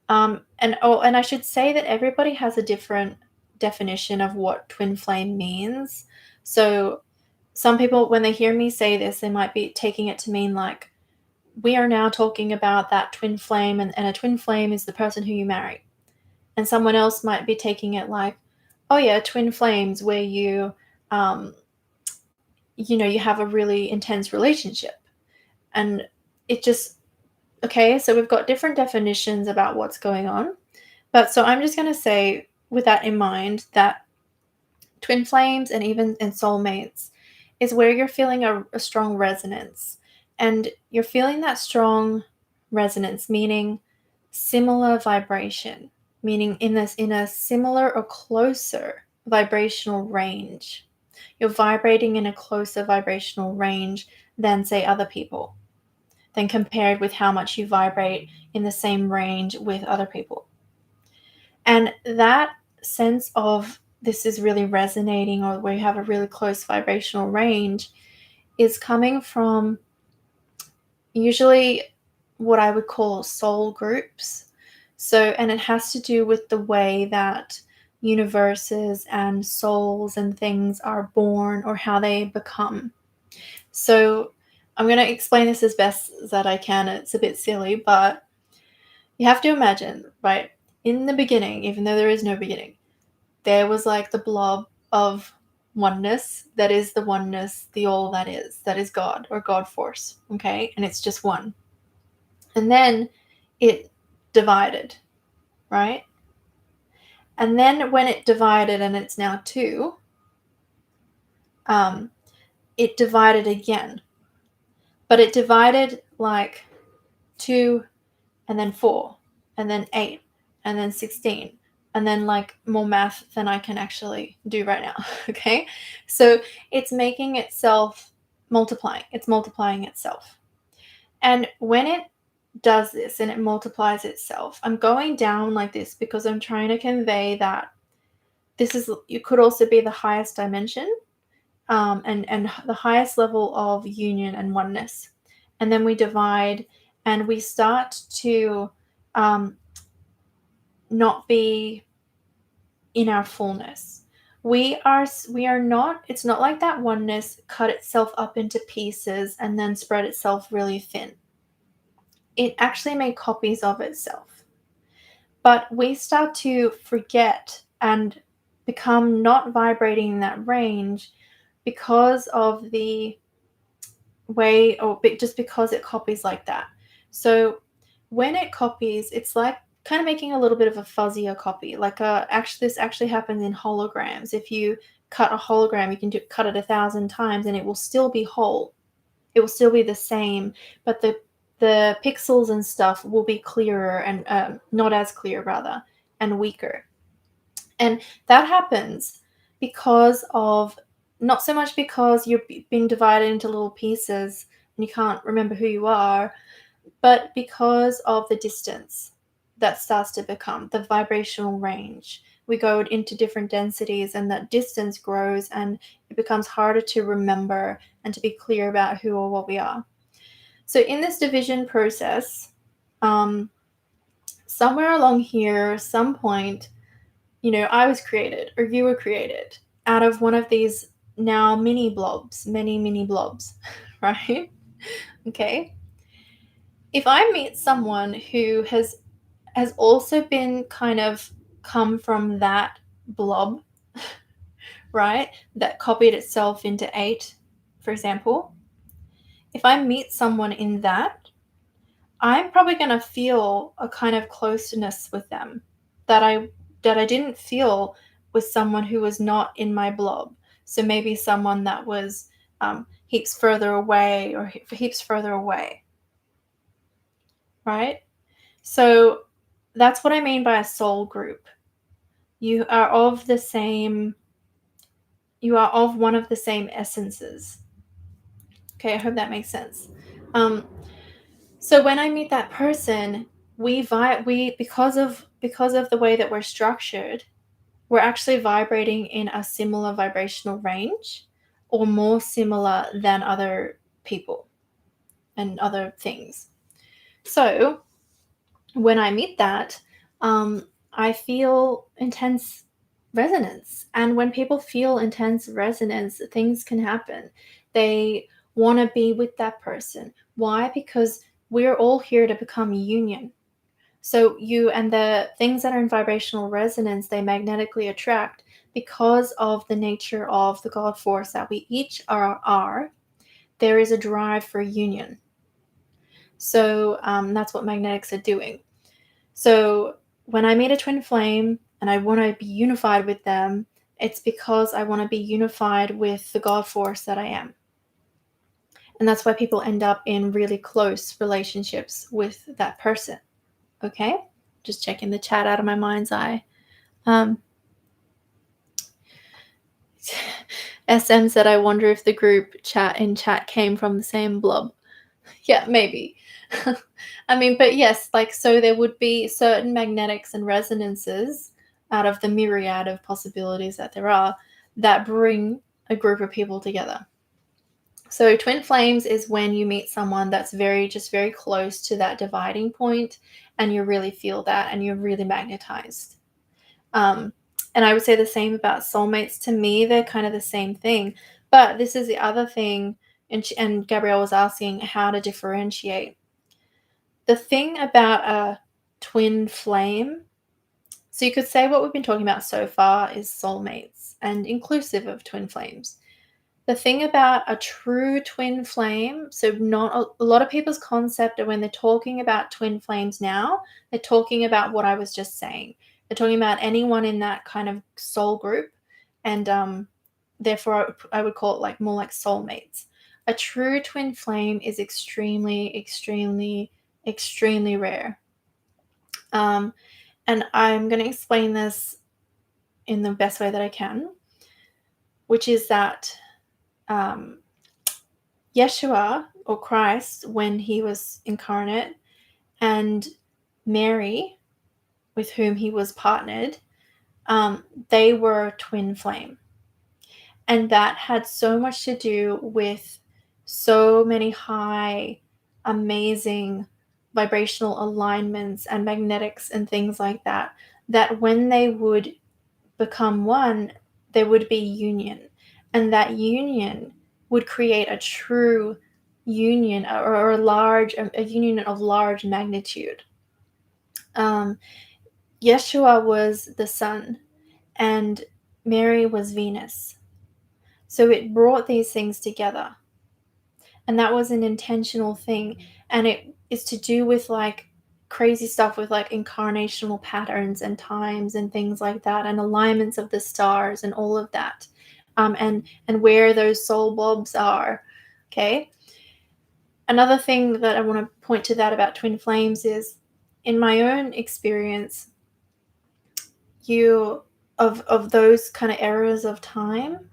And I should say that everybody has a different definition of what twin flame means. So some people, when they hear me say this, they might be taking it to mean like, we are now talking about that twin flame, and a twin flame is the person who you marry. And someone else might be taking it like, oh yeah, twin flames, where you you have a really intense relationship. And it just, okay, so we've got different definitions about what's going on. But so I'm just going to say, with that in mind, that twin flames and even in soulmates is where you're feeling a strong resonance. And you're feeling that strong resonance, meaning similar vibration, meaning in a similar or closer vibrational range. You're vibrating in a closer vibrational range than, say, other people, than compared with how much you vibrate in the same range with other people. And that sense of this is really resonating, or we have a really close vibrational range, is coming from usually what I would call soul groups. So, and it has to do with the way that universes and souls and things are born, or how they become. So I'm going to explain this as best as that I can. It's a bit silly, but you have to imagine, right? In the beginning, even though there is no beginning, there was like the blob of oneness that is the oneness, the all that is God, or God force, okay? And it's just one. And then it divided, right? And then when it divided and it's now two, it divided again. But it divided like 2 and then 4 and then 8 and then 16 and then like more math than I can actually do right now. Okay, so it's making itself multiplying. It's multiplying itself. And when it does this and it multiplies itself, I'm going down like this because I'm trying to convey that this is, you could also be the highest dimension, and the highest level of union and oneness. And then we divide and we start to not be in our fullness. We are not, it's not like that oneness cut itself up into pieces and then spread itself really thin. It actually made copies of itself. But we start to forget and become not vibrating in that range because of the way, or just because it copies like that. So when it copies, it's like kind of making a little bit of a fuzzier copy. Like this actually happens in holograms. If you cut a hologram, you can cut it 1,000 times and it will still be whole. It will still be the same, but the pixels and stuff will be clearer and not as clear rather, and weaker. And that happens because of, not so much because you're being divided into little pieces and you can't remember who you are, but because of the distance that starts to become, the vibrational range. We go into different densities and that distance grows and it becomes harder to remember and to be clear about who or what we are. So in this division process, somewhere along here, some point, I was created, or you were created out of one of these now mini blobs, many blobs, right? Okay. If I meet someone who has also been kind of come from that blob, right, that copied itself into 8, for example, if I meet someone in that, I'm probably going to feel a kind of closeness with them that I didn't feel with someone who was not in my blob. So maybe someone that was heaps further away, or heaps further away, right? So that's what I mean by a soul group. You are of one of the same essences. Okay, I hope that makes sense. So when I meet that person, we because of the way that we're structured, we're actually vibrating in a similar vibrational range, or more similar than other people and other things. So when I meet that, I feel intense resonance. And when people feel intense resonance, things can happen. They want to be with that person. Why? Because we're all here to become union. So you and the things that are in vibrational resonance, they magnetically attract because of the nature of the God force that we each are. There is a drive for union. So that's what magnetics are doing. So when I meet a twin flame and I want to be unified with them, it's because I want to be unified with the God force that I am. And that's why people end up in really close relationships with that person. Okay? Just checking the chat out of my mind's eye. SM said, I wonder if the group chat came from the same blob. Yeah, maybe. I mean, but yes, like, so there would be certain magnetics and resonances out of the myriad of possibilities that there are that bring a group of people together. So twin flames is when you meet someone that's very close to that dividing point, and you really feel that, and you're really magnetized. And I would say the same about soulmates. To me, they're kind of the same thing. But this is the other thing, and Gabrielle was asking how to differentiate. The thing about a twin flame, so you could say what we've been talking about so far is soulmates and inclusive of twin flames. The thing about a true twin flame, so not a lot of people's concept of when they're talking about twin flames now, they're talking about what I was just saying. They're talking about anyone in that kind of soul group, and therefore I would call it like more like soulmates. A true twin flame is extremely, extremely, extremely rare. And I'm going to explain this in the best way that I can, which is that Yeshua, or Christ, when he was incarnate, and Mary, with whom he was partnered, they were twin flame. And that had so much to do with so many high, amazing vibrational alignments and magnetics and things like that, that when they would become one, there would be union. And that union would create a true union, or a union of large magnitude. Yeshua was the sun, and Mary was Venus. So it brought these things together. And that was an intentional thing. And it is to do with like crazy stuff with like incarnational patterns and times and things like that, and alignments of the stars and all of that. And where those soul blobs are. Okay. Another thing that I want to point to that about twin flames is, in my own experience, of those kind of eras of time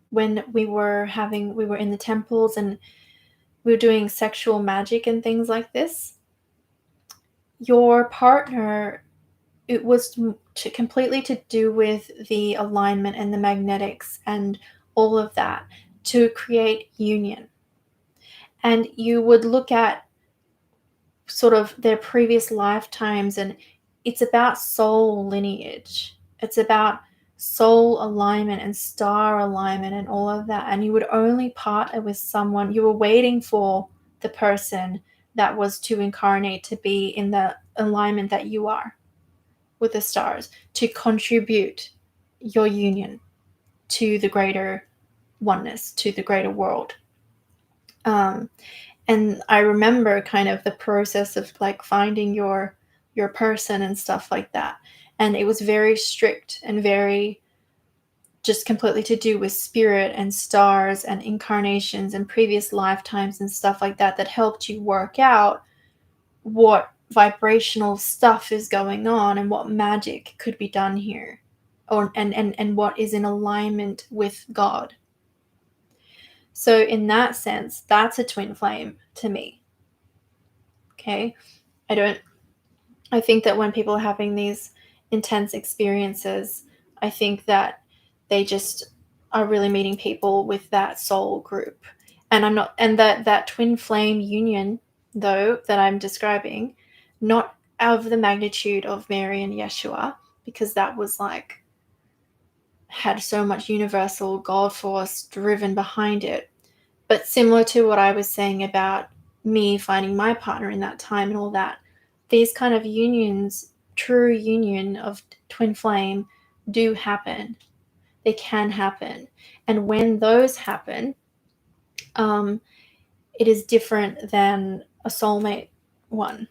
when we were in the temples and we were doing sexual magic and things like this, your partner, it was completely to do with the alignment and the magnetics and all of that to create union. And you would look at sort of their previous lifetimes, and it's about soul lineage. It's about soul alignment and star alignment and all of that. And you would only partner with someone, you were waiting for the person that was to incarnate to be in the alignment that you are with the stars, to contribute your union to the greater oneness, to the greater world. And I remember kind of the process of like finding your person and stuff like that. And it was very strict and very just completely to do with spirit and stars and incarnations and previous lifetimes and stuff like that, that helped you work out what vibrational stuff is going on and what magic could be done here, or and what is in alignment with God. So in that sense, that's a twin flame to me. Okay. I think that when people are having these intense experiences, I think that they just are really meeting people with that soul group. And that twin flame union, though, that I'm describing, not of the magnitude of Mary and Yeshua, because that was like, had so much universal God force driven behind it. But similar to what I was saying about me finding my partner in that time and all that, these kind of unions, true union of twin flame, do happen. They can happen. And when those happen, it is different than a soulmate one.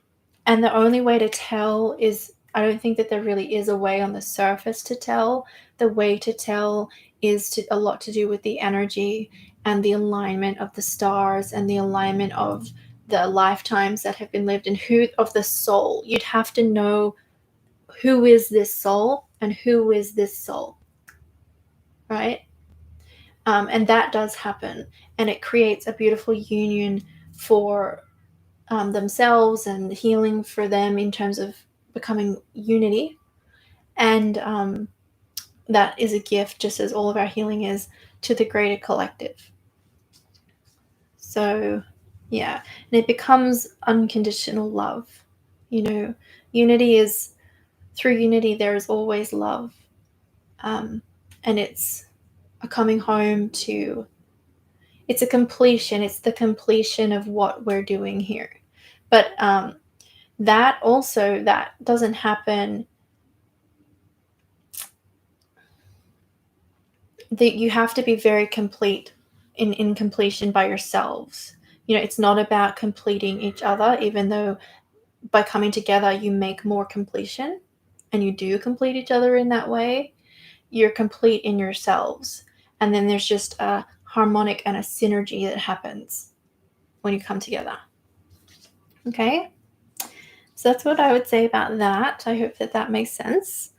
And the only way to tell is, I don't think that there really is a way on the surface to tell. The way to tell is a lot to do with the energy and the alignment of the stars and the alignment of the lifetimes that have been lived, and who of the soul. You'd have to know who is this soul and who is this soul, right? And that does happen, and it creates a beautiful union for themselves and healing for them in terms of becoming unity. And that is a gift, just as all of our healing is, to the greater collective. So, yeah, and it becomes unconditional love. Unity is, through unity, there is always love. And it's a coming home to, it's a completion. It's the completion of what we're doing here. But that doesn't happen. That you have to be very complete in completion by yourselves. It's not about completing each other, even though by coming together you make more completion, and you do complete each other in that way. You're complete in yourselves, and then there's just a harmonic and a synergy that happens when you come together. Okay, so that's what I would say about that. I hope that makes sense.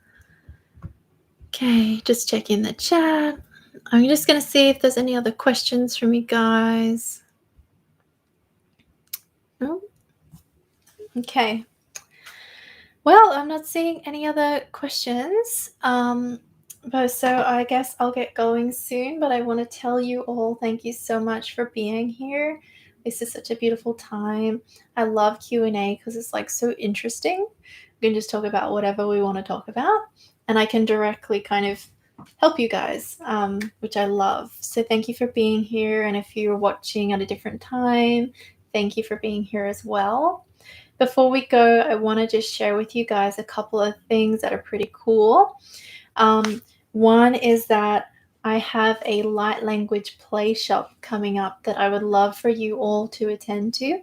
Okay, just checking the chat. I'm just going to see if there's any other questions from you guys. No? Okay. Well, I'm not seeing any other questions. So I guess I'll get going soon, but I want to tell you all thank you so much for being here. This is such a beautiful time. I love Q&A because it's like so interesting. We can just talk about whatever we want to talk about, and I can directly kind of help you guys, which I love. So thank you for being here, and if you're watching at a different time, thank you for being here as well. Before we go, I want to just share with you guys a couple of things that are pretty cool. One is that I have a light language play shop coming up that I would love for you all to attend to.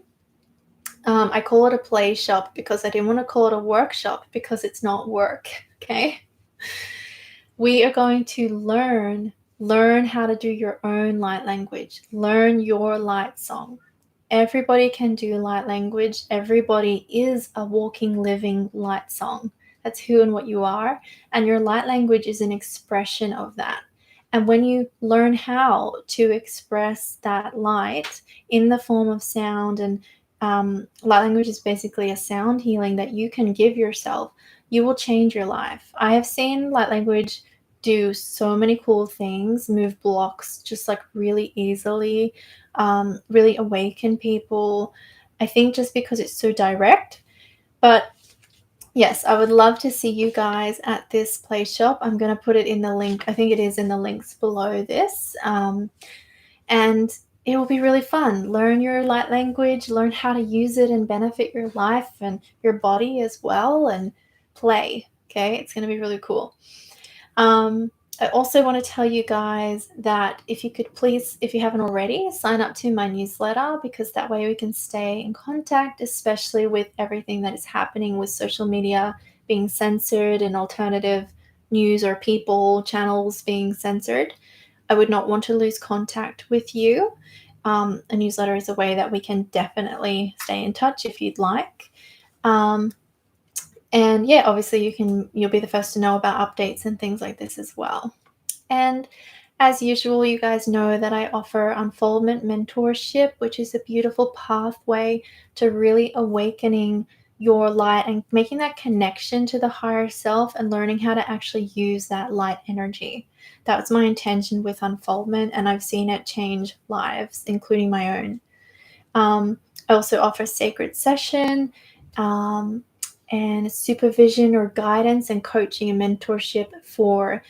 I call it a play shop because I didn't want to call it a workshop, because it's not work, okay? We are going to learn how to do your own light language, learn your light song. Everybody can do light language. Everybody is a walking, living light song. That's who and what you are. And your light language is an expression of that. And when you learn how to express that light in the form of sound, and light language is basically a sound healing that you can give yourself, you will change your life. I have seen light language do so many cool things, move blocks just like really easily, really awaken people. I think just because it's so direct. But yes, I would love to see you guys at this play shop. I'm going to put it in the link. I think it is in the links below this. And it will be really fun. Learn your light language, learn how to use it and benefit your life and your body as well, and play. Okay, it's going to be really cool. I also want to tell you guys that if you could please, if you haven't already, sign up to my newsletter, because that way we can stay in contact, especially with everything that is happening with social media being censored and alternative news or people channels being censored. I would not want to lose contact with you. A newsletter is a way that we can definitely stay in touch if you'd like. And yeah, obviously you'll be the first to know about updates and things like this as well. And as usual, you guys know that I offer unfoldment mentorship, which is a beautiful pathway to really awakening your light and making that connection to the higher self and learning how to actually use that light energy. That's my intention with unfoldment, and I've seen it change lives, including my own. I also offer sacred session, and supervision or guidance and coaching and mentorship for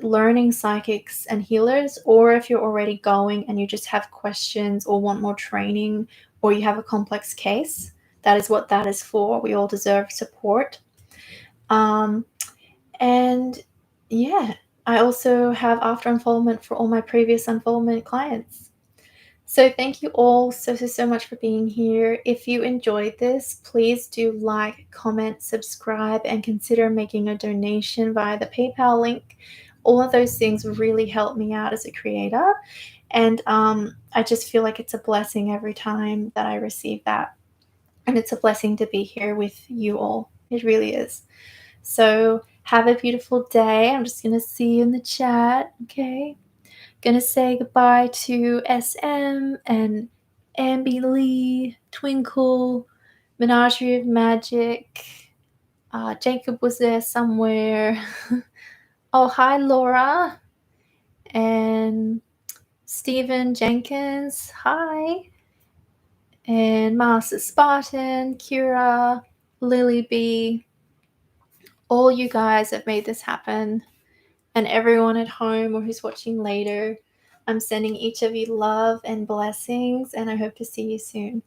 learning psychics and healers, or if you're already going and you just have questions or want more training, or you have a complex case. That is what that is for. We all deserve support. And yeah, I also have after unfoldment for all my previous unfoldment clients. So thank you all so much for being here. If you enjoyed this, please do like, comment, subscribe, and consider making a donation via the PayPal link. All of those things really help me out as a creator. And I just feel like it's a blessing every time that I receive that. And it's a blessing to be here with you all. It really is. So have a beautiful day. I'm just going to see you in the chat. Okay. Gonna say goodbye to SM and Ambi Lee, Twinkle, Menagerie of Magic. Jacob was there somewhere. Oh, hi, Laura. And Stephen Jenkins. Hi. And Master Spartan, Kira, Lily B. All you guys have made this happen. And everyone at home or who's watching later, I'm sending each of you love and blessings, and I hope to see you soon.